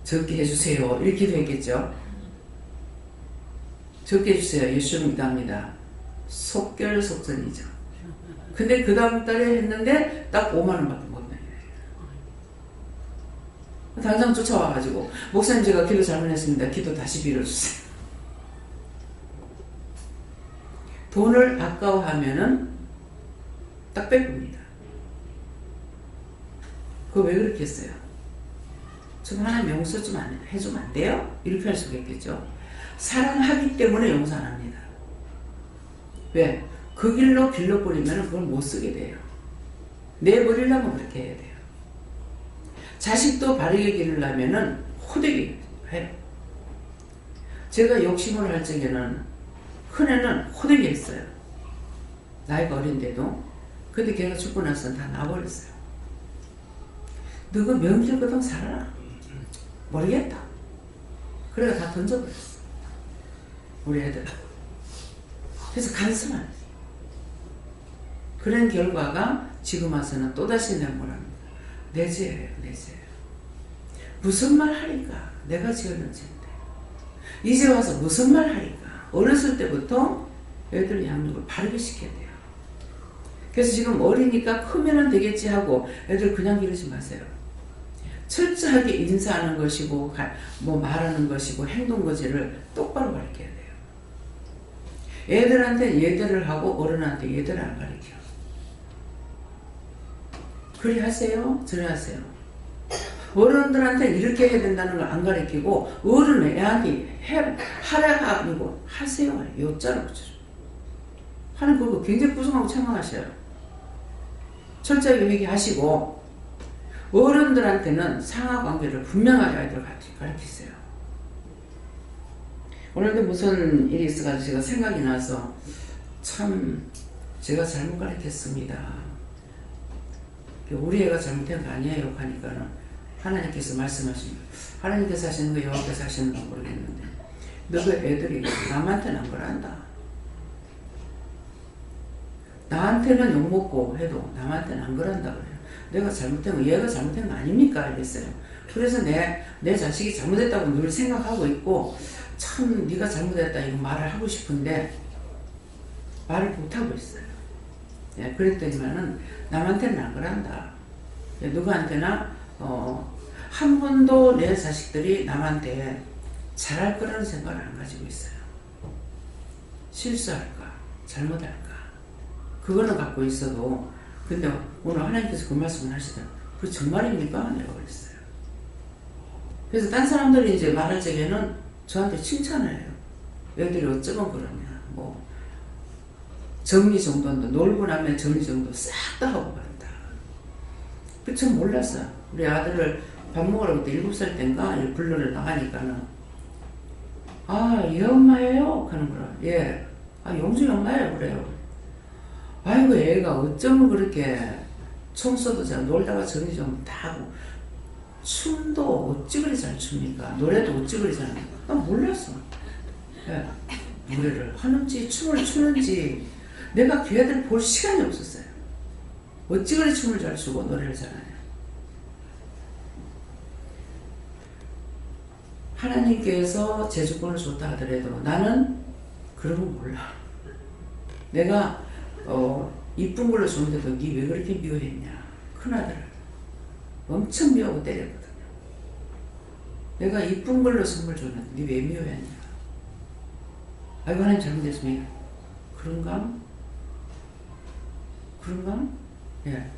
적게 해주세요. 이렇게 기도했겠죠. 적게 해주세요. 예수 믿답니다. 속결속선이죠. 근데 그 다음 달에 했는데 딱 5만원밖에 못 내요. 당장 쫓아와가지고 목사님 제가 기도 잘못했습니다. 기도 다시 빌어주세요. 돈을 아까워하면은 딱 뺏깁니다. 그거 왜 그렇게 했어요? 좀 하나님 용서 좀 해주면 안 돼요? 이렇게 할 수가 있겠죠. 사랑하기 때문에 용서 안 합니다. 왜? 그 길로 빌려버리면 그걸 못 쓰게 돼요. 내버리려면 그렇게 해야 돼요. 자식도 바르게 기르려면은 호되게 해요. 제가 욕심을 할 적에는 큰애는 호되게 했어요. 나이가 어린데도. 근데 걔가 죽고 나서는 다 놔버렸어요. 너가 명절거든 살아라. 모르겠다. 그래가 다 던져버렸어. 우리 애들. 그래서 간섭하는 그런 결과가 지금 와서는 또다시 내가 뭐랍니다. 내 죄예요. 내 죄예요. 무슨 말 하니까 내가 지었는 죄인데 이제 와서 무슨 말 하니까 어렸을 때부터 애들 양육을 바르게 시켜야 돼요. 그래서 지금 어리니까 크면은 되겠지 하고 애들 그냥 기르지 마세요. 철저하게 인사하는 것이고 뭐 말하는 것이고 행동 거지를 똑바로 가르쳐야 돼요. 애들한테 예대를 하고 어른한테 예대를 안 가르쳐. 그리 하세요? 저리 하세요? 어른들한테 이렇게 해야 된다는 걸 안 가르치고 어른은 애한테 하라 아니고 하세요. 요자로 붙여줘. 하는 그거 굉장히 부정하고 책망하셔요. 철저하게 회개하시고 어른들한테는 상하관계를 분명하게 아이들 가르치세요. 오늘도 무슨 일이 있어가지고 제가 생각이 나서 참 제가 잘못 가르쳤습니다. 우리 애가 잘못한 거 아니에요 하니까는 하나님께서 말씀하십니다. 하나님께서 하시는 거 여호와께서 하시는 거 모르겠는데 너희 애들이 남한테는 안 그런다. 나한테는 욕먹고 해도 남한테는 안 그런다 그래요. 내가 잘못된 거 얘가 잘못된 거 아닙니까? 이랬어요. 그래서 내 자식이 잘못했다고 늘 생각하고 있고 참 네가 잘못했다 이거 말을 하고 싶은데 말을 못하고 있어요. 예, 그랬더니만은 남한테는 안 그런다. 누구한테나 한 번도 내 자식들이 남한테 잘할 거라는 생각을 안 가지고 있어요. 실수할까 잘못할까 그거는 갖고 있어도 근데 오늘 하나님께서 그 말씀을 하시더라고요. 그 정말입니까? 내가 그랬어요. 그래서 딴 사람들이 이제 말할 적에는 저한테 칭찬해요. 애들이 어쩌면 그러냐. 뭐 정리 정돈도 놀고 나면 정리 정도 싹 다 하고 간다. 그 전 몰랐어요. 우리 아들을 밥 먹으러 그때 7살 땐가 불러러 나가니까는 얘 엄마예요? 하는 거라. 예. 용준이 엄마예요. 그래요. 아이고 애가 어쩌면 그렇게 청소도 잘 놀다가 정리 좀 다 하고 춤도 어찌 그리 잘 춥니까? 노래도 어찌 그리 잘합니까? 난 몰랐어. 예. 노래를 하는지 춤을 추는지 내가 걔들 볼 시간이 없었어요. 어찌 그리 춤을 잘 추고 노래를 잘하냐. 하나님께서 제주권을 줬다 하더라도 나는 그런 거 몰라. 내가 이쁜 걸로 줬는데도 니 왜 그렇게 미워했냐. 큰아들을 엄청 미워하고 때렸거든요. 내가 이쁜 걸로 선물 줬는데 니 왜 미워했냐. 아이고 하나님 잘못했습니다. 그런가? 그런가? 예.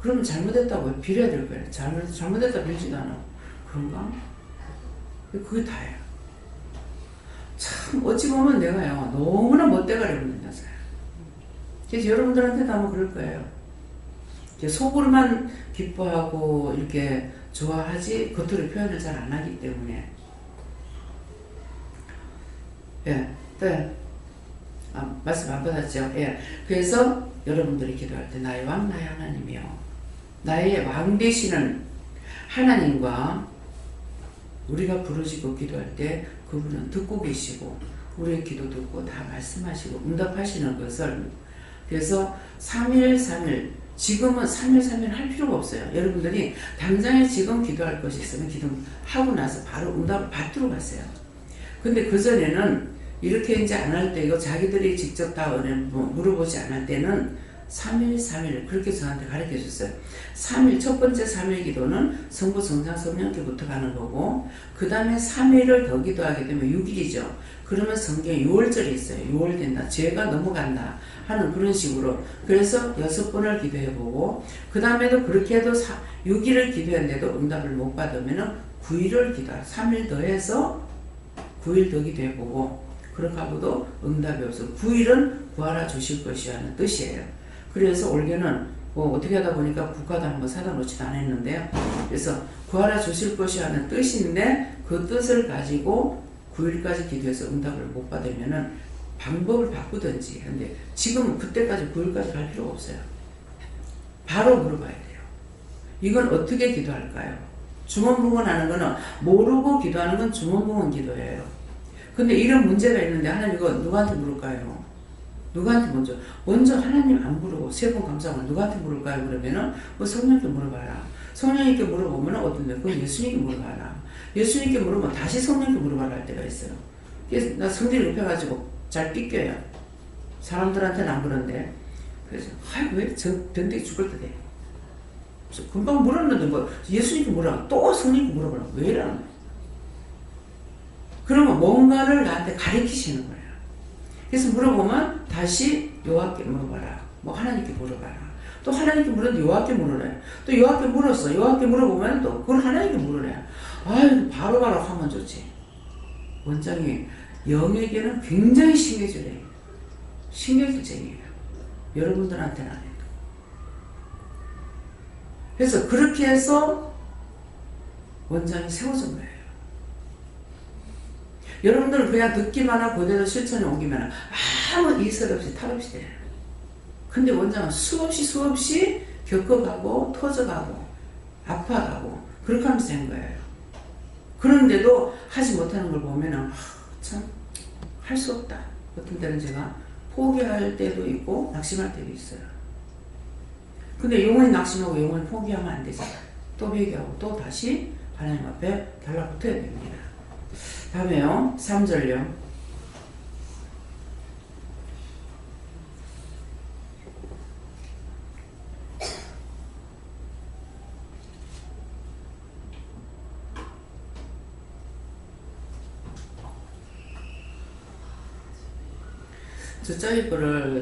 그럼 잘못했다고 빌어야 될 거예요. 잘못했다 빌지도 않아. 그런가? 그게 다예요. 참 어찌 보면 내가요 너무나 멋대가리 없는 여자예요. 그래서 여러분들한테도 아마 그럴 거예요. 속으로만 기뻐하고 이렇게 좋아하지 겉으로 표현을 잘 안 하기 때문에. 예, 네. 말씀 안 받았죠? 예. 그래서 여러분들이 기도할 때 나의 왕 나의 하나님이요 나의 왕 되시는 하나님과 우리가 부르짖고 기도할 때 그분은 듣고 계시고 우리의 기도 듣고 다 말씀하시고 응답하시는 것을, 그래서 3일 지금은 3일 할 필요가 없어요. 여러분들이 당장에 지금 기도할 것이 있으면 기도하고 나서 바로 응답을 받도록 하세요. 근데 그전에는 이렇게 이제 안 할 때고 자기들이 직접 다 물어보지 않을 때는 3일 그렇게 저한테 가르쳐 줬어요. 첫 번째 3일 기도는 성부 성상 성령께부터 가는 거고, 그 다음에 3일을 더 기도하게 되면 6일이죠. 그러면 성경에 6월절이 있어요. 6월 된다, 죄가 넘어간다 하는 그런 식으로. 그래서 6번을 기도해보고, 그 다음에도 그렇게 해도 6일을 기도했는데도 응답을 못 받으면 9일을 기도해요. 3일 더 해서 9일 더 기도해보고, 그렇게 하고도 응답이 없어. 9일은 구하라 주실 것이야 하는 뜻이에요. 그래서 올해는 어떻게 하다 보니까 국화도 한번 사다 놓지도 않았는데요. 그래서 구하라 주실 것이 하는 뜻인데, 그 뜻을 가지고 9일까지 기도해서 응답을 못 받으면은 방법을 바꾸든지. 근데 지금 그때까지 9일까지 갈 필요가 없어요. 바로 물어봐야 돼요. 이건 어떻게 기도할까요? 주문부문하는 거는, 모르고 기도하는 건 주문부문 기도예요. 근데 이런 문제가 있는데 하나님 이거 누구한테 물을까요? 누구한테 먼저 하나님 안 물어보고 3번 감사하면 누구한테 물을까요? 그러면은 성령께 물어봐라. 성령님께 물어보면 어떤데? 그건 예수님께 물어봐라. 예수님께 물으면 다시 성령께 물어봐라 할 때가 있어요. 그래서 나 성질이 급해가지고 잘 삐껴요. 사람들한테는 안 그런데. 그래서 왜 변덕이 죽을 때 돼? 금방 물었는데 예수님께 물어봐. 또 성령께 물어보라. 왜 이러는 거야? 그러면 뭔가를 나한테 가르치시는 거예요. 그래서 물어보면 다시 여호와께 물어봐라. 하나님께 물어봐라. 또 하나님께 물었는데 여호와께 물으래요. 또 여호와께 물었어. 여호와께 물어보면 또 그걸 하나님께 물으래요. 바로바로 하면 좋지. 원장이 영에게는 굉장히 신경질이에요. 신경질쟁이에요. 여러분들한테는 안 해도. 그래서 그렇게 해서 원장이 세워진 거예요. 여러분들은 그냥 듣기만 하고 그대로 실천에 옮기면 아무 이설 없이 탈 없이 돼요. 근데 원장은 수없이 겪어가고 터져가고 아파가고 그렇게 하면서 된 거예요. 그런데도 하지 못하는 걸 보면은 참 할 수 없다. 어떤 때는 제가 포기할 때도 있고 낙심할 때도 있어요. 근데 영원히 낙심하고 영원히 포기하면 안 되잖아. 또 회개하고 또 다시 하나님 앞에 달라붙어야 됩니다. 다음에요. 3절요.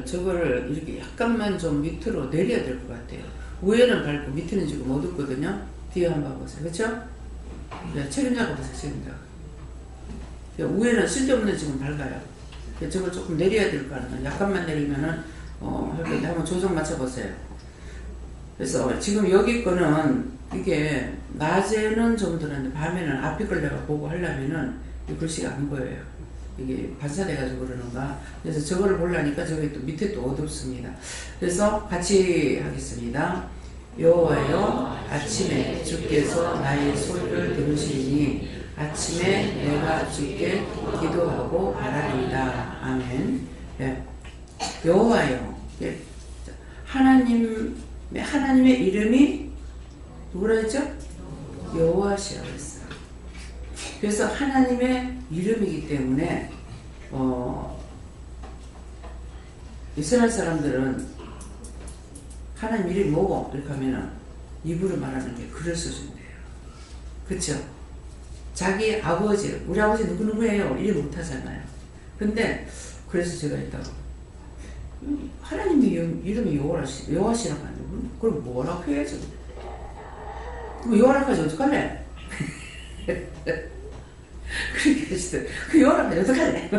저거를 이렇게 약간만 좀 밑으로 내려야 될 것 같아요. 위에는 밝고 밑에는 지금 어둡거든요. 뒤에 한번 봐보세요. 그렇죠? 책임자가 보세요. 책임자가. 위에는 쓸데없는 지금 밝아요. 저걸 조금 내려야 될 거 아니에요. 약간만 내리면은 할 건데 한번 조정 맞춰보세요. 그래서 지금 여기 거는 이게 낮에는 좀 들었는데 밤에는 앞에 걸 내가 보고 하려면은 이 글씨가 안 보여요. 이게 반사돼가지고 그러는가. 그래서 저거를 보려니까 저기 또 밑에 또 어둡습니다. 그래서 같이 하겠습니다. 여호와여, 아침에 주께서 나의 소리를 들으시니 아침에 내가 주께 기도하고 바라리이다. 아멘. 네. 여호와여, 하나님의 이름이 누구라 했죠? 여호와시라고 했어요. 그래서 하나님의 이름이기 때문에 이스라엘 사람들은 하나님 이름이 뭐고? 이렇게 하면은 입으로 말하는 게 글을 써준대요. 그쵸? 자기 아버지, 우리 아버지 누구누구예요? 이래 못하잖아요. 근데 그래서 제가 했다고, 하나님의 이름이 여호와시라고 하는데 그럼 뭐라고 해야죠? 그럼 여호와라고 하지 어떡할래? 그렇게 하시더라고요. 그 여호와라고 하지 어떡할래?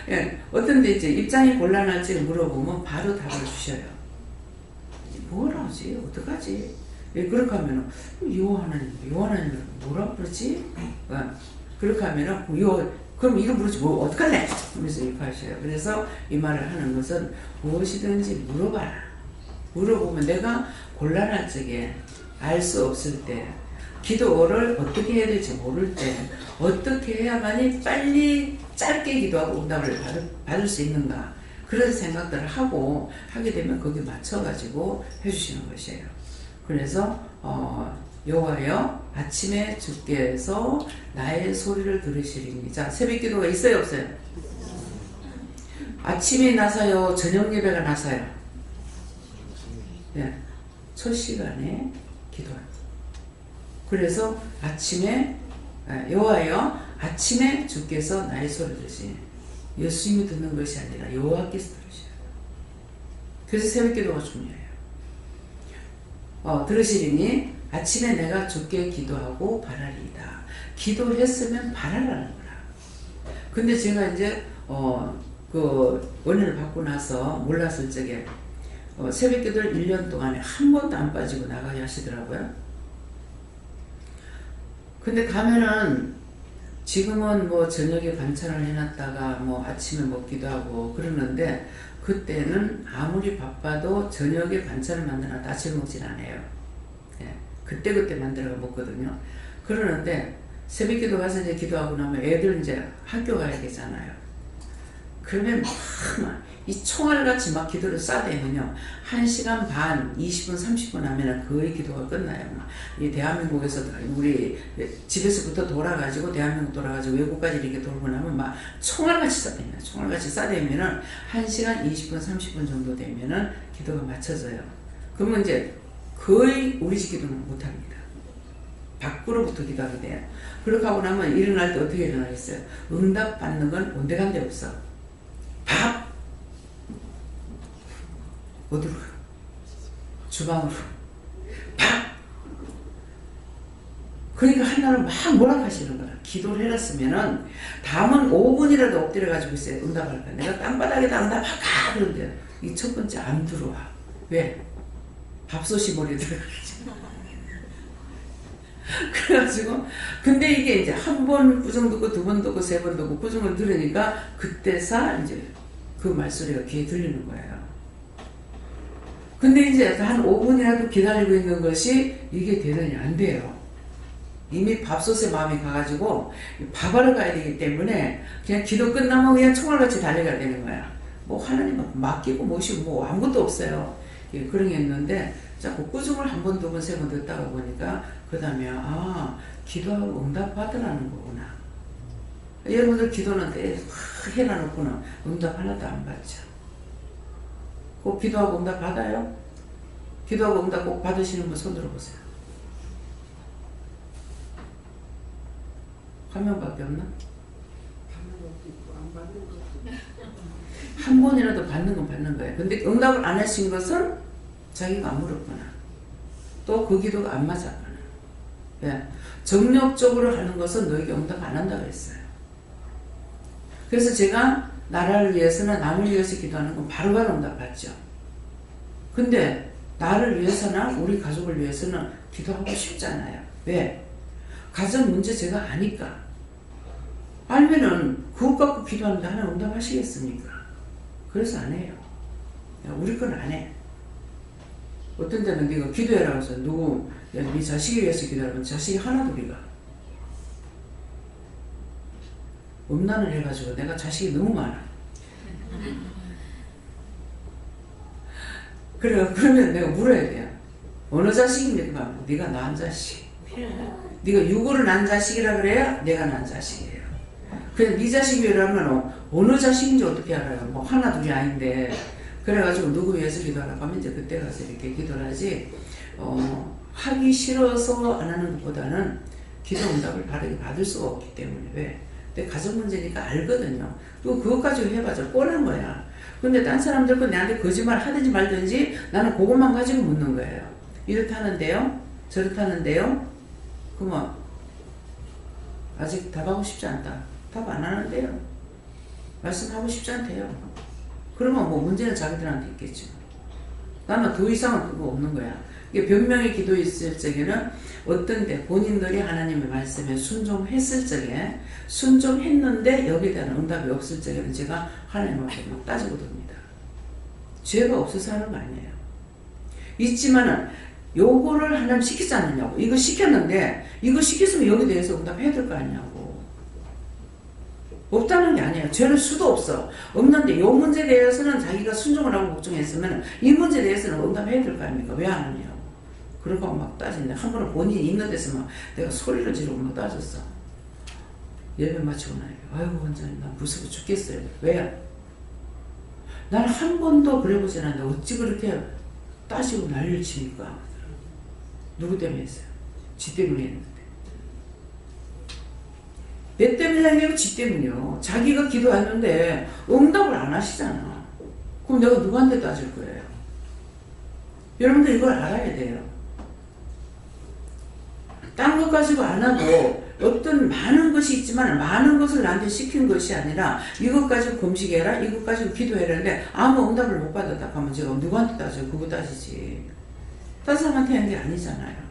예, 어떤데 이제 입장이 곤란할지 물어보면 바로 답을 주셔요. 뭘 하지? 어떡하지? 예, 그렇게 하면은 여호와 하나님을 뭐라 그러지? 그렇게 하면은 그럼 이거 부르지 뭐 어떡할래? 그래서 이렇게 하셔요. 그래서 이 말을 하는 것은 무엇이든지 물어봐라. 물어보면 내가 곤란할 적에, 알 수 없을 때, 기도를 어떻게 해야 될지 모를 때 어떻게 해야만이 빨리 짧게 기도하고 응답을 받을 수 있는가, 그런 생각들을 하게 되면 거기에 맞춰가지고 해주시는 것이에요. 그래서 여호와여 아침에 주께서 나의 소리를 들으시리니. 자, 새벽 기도가 있어요 없어요? 아침에 나서요, 저녁 예배가 나서요? 네, 첫 시간에 기도합니다. 그래서 아침에 여호와여 아침에 주께서 나의 소리를 들으시니, 예수님이 듣는 것이 아니라 여호와께서 들으셔요. 그래서 새벽 기도가 중요해요. 들으시리니 아침에 내가 주께 기도하고 바라리이다. 기도했으면 바라라는 거라. 근데 제가 이제 그 원인을 받고 나서 몰랐을 적에 새벽 기도를 1년 동안에 한 번도 안 빠지고 나가게 하시더라고요. 근데 가면은 지금은 뭐 저녁에 반찬을 해놨다가 뭐 아침에 먹기도 하고 그러는데, 그때는 아무리 바빠도 저녁에 반찬을 만들어놔도 아침에 먹진 않아요. 예, 그때그때 만들어가 먹거든요. 그러는데 새벽 기도 가서 이제 기도하고 나면 애들 이제 학교 가야 되잖아요. 그러면 이 총알같이 막 기도를 쏴대면요, 1시간 반, 20분, 30분 하면 거의 기도가 끝나요. 이 대한민국에서 우리 집에서부터 돌아가지고 대한민국 돌아가지고 외국까지 이렇게 돌고 나면 막 총알같이 쏴댑니다. 총알같이 쏴대면은 1시간 20분, 30분 정도 되면은 기도가 맞춰져요. 그러면 이제 거의 우리 집 기도는 못합니다. 밖으로부터 기도하게 돼요. 그렇게 하고 나면 일어날 때 어떻게 일어나겠어요? 응답 받는 건 온데간데 없어. 밥! 어디로? 주방으로. 밥! 그러니까 하나를 막 몰아가시는 거라. 기도를 해놨으면은 다음은 5분이라도 엎드려가지고 있어요. 응답할 거야. 내가 땅바닥에다 응답할까? 그런데 이 첫 번째 안 들어와. 왜? 밥솥이 머리에 들어가가지고. 그래가지고, 근데 이게 이제 한 번 꾸중 듣고 두 번 듣고 세 번 듣고 꾸중을 들으니까 그때서 이제 그 말소리가 귀에 들리는 거예요. 근데 이제 한 5분이라도 기다리고 있는 것이 이게 되느냐? 안 돼요. 이미 밥솥에 마음이 가가지고 밥하러 가야 되기 때문에 그냥 기도 끝나면 그냥 총알같이 달려가야 되는 거야. 뭐 하나님 맡기고 모시고 뭐 아무것도 없어요. 예, 그런 게 있는데 자꾸 꾸중을 한 번, 두 번, 세 번 듣다가 보니까 그 다음에 기도하고 응답 받으라는 거구나. 여러분들 기도는 해놔놓고는 응답 하나도 안 받죠. 꼭 기도하고 응답 받아요? 기도하고 응답 꼭 받으시는 분 손 들어보세요. 한 명밖에 없나? 한 번이라도 받는 건 받는 거예요. 근데 응답을 안 하신 것은 자기가 안 물었구나. 또 그 기도가 안 맞았구나. 예. 정력적으로 하는 것은 너에게 응답 안 한다고 했어요. 그래서 제가 나라를 위해서나 남을 위해서 기도하는 건 바로바로 응답 받죠. 근데 나를 위해서나 우리 가족을 위해서는 기도하고 싶잖아요. 왜? 가정 문제 제가 아니까. 알면은 그것 갖고 기도하는데 하나 응답하시겠습니까? 그래서 안 해요. 우리 건 안 해. 어떤 때는 네가 기도해라고 해서 네 자식을 위해서 기도하면 자식이 하나둘이가 음란을 해가지고 내가 자식이 너무 많아. 그러면 내가 물어야 돼요. 어느 자식입니까? 네가 낳은 자식. 네가 육으로 낳은 자식이라 그래야 내가 낳은 자식이에요. 그냥 네 자식이라면 어느 자식인지 어떻게 알아요? 뭐 하나 둘이 아닌데. 그래가지고 누구 위해서 기도하라고 하면 이제 그때 가서 이렇게 기도를 하지, 하기 싫어서 안 하는 것보다는 기도 응답을 바르게 받을 수가 없기 때문에. 왜? 내 가정 문제니까 알거든요. 또 그것 가지고 해봐자 뻔한 거야. 근데 딴 사람들은 내한테 거짓말 하든지 말든지 나는 그것만 가지고 묻는 거예요. 이렇다는데요? 저렇다는데요? 그러면 아직 답하고 싶지 않다. 답 안 하는데요? 말씀하고 싶지 않대요. 그러면 뭐 문제는 자기들한테 있겠죠. 나는 더 이상은 그거 없는 거야. 이게 변명의 기도 있을 적에는 어떤 때 본인들이 하나님의 말씀에 순종했을 적에, 순종했는데 여기에 대한 응답이 없을 적에는 제가 하나님 앞에 막 따지고 듭니다. 죄가 없어서 하는 거 아니에요. 있지만은 요거를 하나님 시키지 않느냐고. 이거 시켰는데 이거 시켰으면 여기 대해서 응답해야 될 거 아니냐고. 없다는 게 아니에요. 죄는 수도 없어. 없는데 요 문제에 대해서는 자기가 순종을 하고 복종했으면 이 문제에 대해서는 응답해야 될 거 아닙니까? 왜 안 하냐고. 그러고 막 따진다. 한 번은 본인이 있는 데서 막 내가 소리를 지르고 막 따졌어. 예배 마치고 나니까 아이고 원장님 나 무서워 죽겠어요. 왜? 난 한 번도 그래보진 않는데 어찌 그렇게 따지고 난리를 치니까. 누구 때문에 했어요? 지 때문에 했는데. 내 때문이 아니고 지 때문이요. 자기가 기도했는데 응답을 안 하시잖아. 그럼 내가 누구한테 따질 거예요? 여러분들 이걸 알아야 돼요. 딴 것 가지고 안 하고 어떤 많은 것이 있지만 많은 것을 나한테 시킨 것이 아니라 이것 가지고 금식해라, 이것 가지고 기도해라 하는데 아무 응답을 못 받았다 하면 제가 누구한테 따져요? 그거 따지지. 딴 사람한테 하는 게 아니잖아요.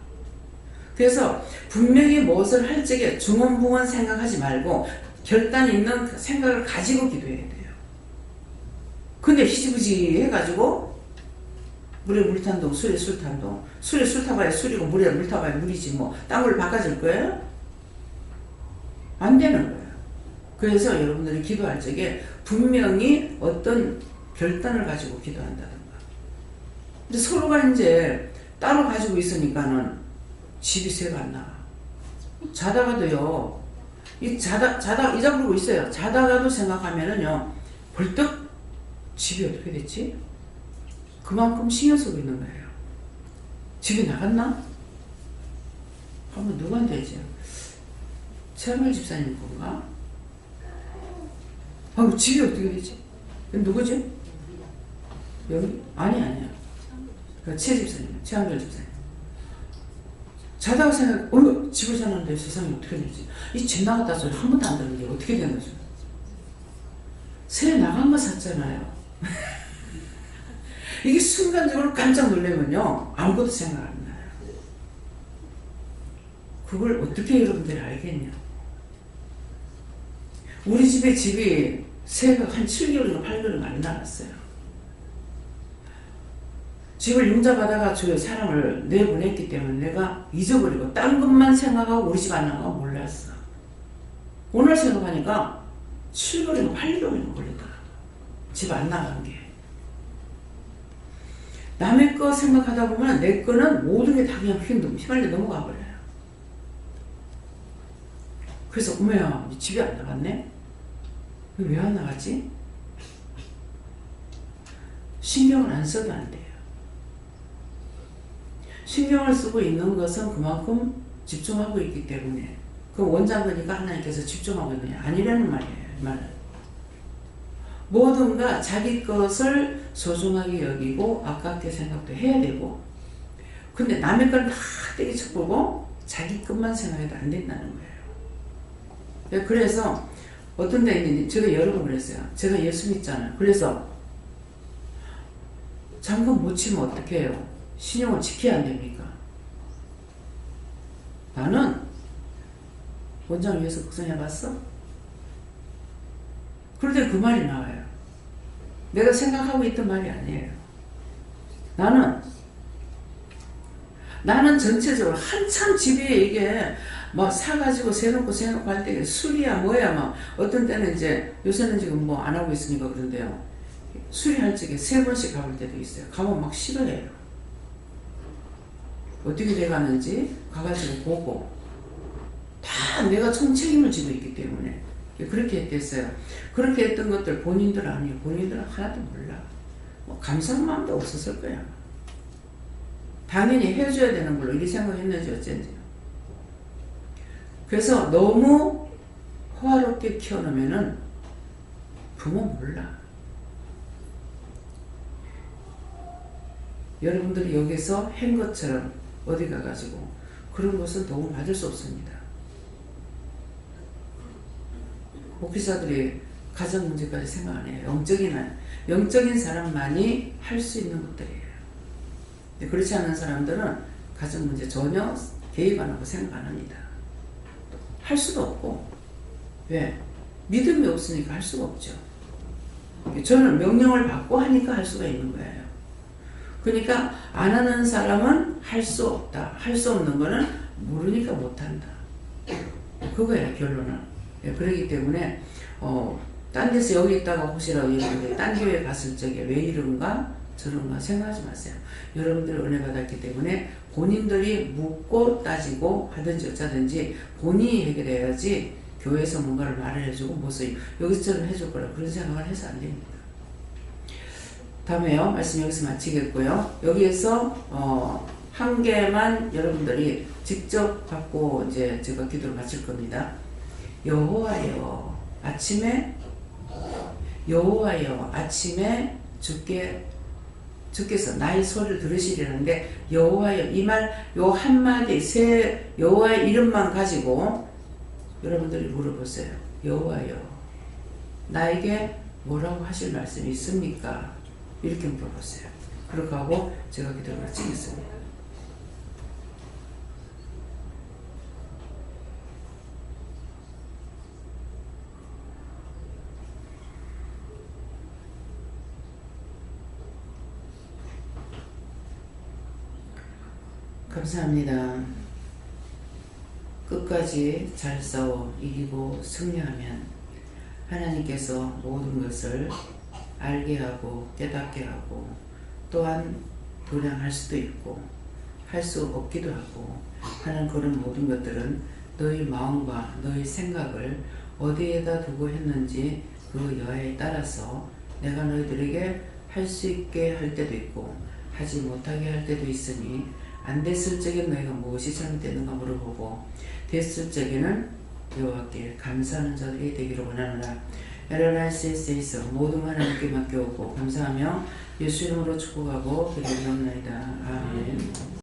그래서 분명히 무엇을 할 적에 중언부언 생각하지 말고 결단 있는 생각을 가지고 기도해야 돼요. 근데 희지부지 해가지고 물에 물 탄동, 술에 술 탄동. 술에 술 타봐야 술이고 물에 물 타봐야 물이지 뭐. 딴 걸 바꿔줄 거예요? 안 되는 거예요. 그래서 여러분들이 기도할 적에 분명히 어떤 결단을 가지고 기도한다든가. 근데 서로가 이제 따로 가지고 있으니까는 집이 새가 안 나가. 자다가도요, 이자부르고 있어요. 자다가도 생각하면은요, 벌떡 집이 어떻게 됐지? 그만큼 신경 쓰고 있는 거예요. 집에 나갔나? 한번 누구한테 했지? 최한별 집사님 건가? 집이 어떻게 되지? 누구지? 여기? 아니야. 최 집사님, 최한별 집사님. 자다가 생각, 집을 사는데 세상이 어떻게 되지? 이 집 나갔다 소리 한 번도 안 들었는데 어떻게 되는 거죠? 새 나간 거 샀잖아요. 이게 순간적으로 깜짝 놀라면요, 아무것도 생각 안 나요. 그걸 어떻게 여러분들이 알겠냐? 우리 집이 새가 한 7개월인가 8개월인가 안 나갔어요. 집을 융자받아가 저 사람을 내보냈기 때문에 내가 잊어버리고 딴 것만 생각하고 우리 집 안 나가고 몰랐어. 오늘 생각하니까 7개월인가 8개월인가 걸렸더라고. 집 안 나간 게. 남의 거 생각하다 보면 내 거는 모든 게 다 그냥 휘말려 넘어가 버려요. 그래서 어머야 집에 안 나갔네? 왜 안 나가지? 신경을 안 써도 안 돼요. 신경을 쓰고 있는 것은 그만큼 집중하고 있기 때문에 그 원장거니까 하나님께서 집중하고 있느냐 아니라는 말이에요. 뭐든가 자기 것을 소중하게 여기고 아깝게 생각도 해야 되고 근데 남의 걸 다 떼기 쳐보고 자기 것만 생각해도 안 된다는 거예요. 그래서 어떤 데 있는지 제가 여러 번 그랬어요. 제가 예수 믿잖아요. 그래서 잠금 못 치면 어떻게 해요? 신용을 지켜야 안 됩니까? 나는 원장을 위해서 걱정해봤어? 그럴 때 그 말이 나와요. 내가 생각하고 있던 말이 아니에요. 나는 전체적으로 한참 집에 이게 막 사가지고 세놓고 할 때 수리야 뭐야 막 어떤 때는 이제 요새는 지금 뭐 안 하고 있으니까 그런데요. 수리할 적에 3번씩 가볼 때도 있어요. 가면 막 싫어해요. 어떻게 돼가는지 가가지고 보고 다 내가 총책임을 지고 있기 때문에 그렇게 했댔어요. 그렇게 했던 것들 본인들 아니에요. 본인들은 하나도 몰라. 뭐 감사한 마음도 없었을 거야. 당연히 해줘야 되는 걸로 이렇게 생각했는지 어쩐지. 그래서 너무 호화롭게 키워놓으면은 부모 몰라. 여러분들이 여기서 한 것처럼 어디 가가지고 그런 것은 도움 받을 수 없습니다. 목회자들이 가정 문제까지 생각 안 해요. 영적인 사람만이 할 수 있는 것들이에요. 그렇지 않은 사람들은 가정 문제 전혀 개입 안 하고 생각 안 합니다. 할 수도 없고. 왜? 믿음이 없으니까 할 수가 없죠. 저는 명령을 받고 하니까 할 수가 있는 거예요. 그러니까 안 하는 사람은 할 수 없다. 할 수 없는 거는 모르니까 못한다. 그거야 결론은. 예, 그렇기 때문에 딴 데서 여기 있다가 혹시라도 얘기하는데 딴 교회 갔을 적에 왜 이런가 저런가 생각하지 마세요. 여러분들 은혜 받았기 때문에 본인들이 묻고 따지고 하든지 어쩌든지 본인이 해결해야지 교회에서 뭔가를 말을 해주고 무슨 여기서처럼 해줄 거라 그런 생각을 해서 안 됩니다. 다음에요. 말씀 여기서 마치겠고요. 여기에서 한 개만 여러분들이 직접 받고 이제 제가 기도를 마칠 겁니다. 여호와여 아침에 주께서 나의 소리를 들으시려는데 여호와여 이 말 요 한마디 세 여호와의 이름만 가지고 여러분들이 물어보세요. 여호와여 나에게 뭐라고 하실 말씀이 있습니까? 이렇게 물어보세요. 그렇게 하고 제가 기도를 마치겠습니다. 감사합니다. 끝까지 잘 싸워 이기고 승리하면 하나님께서 모든 것을 알게 하고 깨닫게 하고 또한 도량할 수도 있고 할 수 없기도 하고 하는 그런 모든 것들은 너희 마음과 너희 생각을 어디에다 두고 했는지 그 여하에 따라서 내가 너희들에게 할 수 있게 할 때도 있고 하지 못하게 할 때도 있으니 안 됐을 적엔 너희가 무엇이 잘못됐는가 물어보고 됐을 적에는 여호와께 감사하는 자들이 되기를 원하노라. LLRCS에서 모든 하나님께 맡겨오고 감사하며 예수 이름으로 축복하고 기도드리옵나이다. 아멘.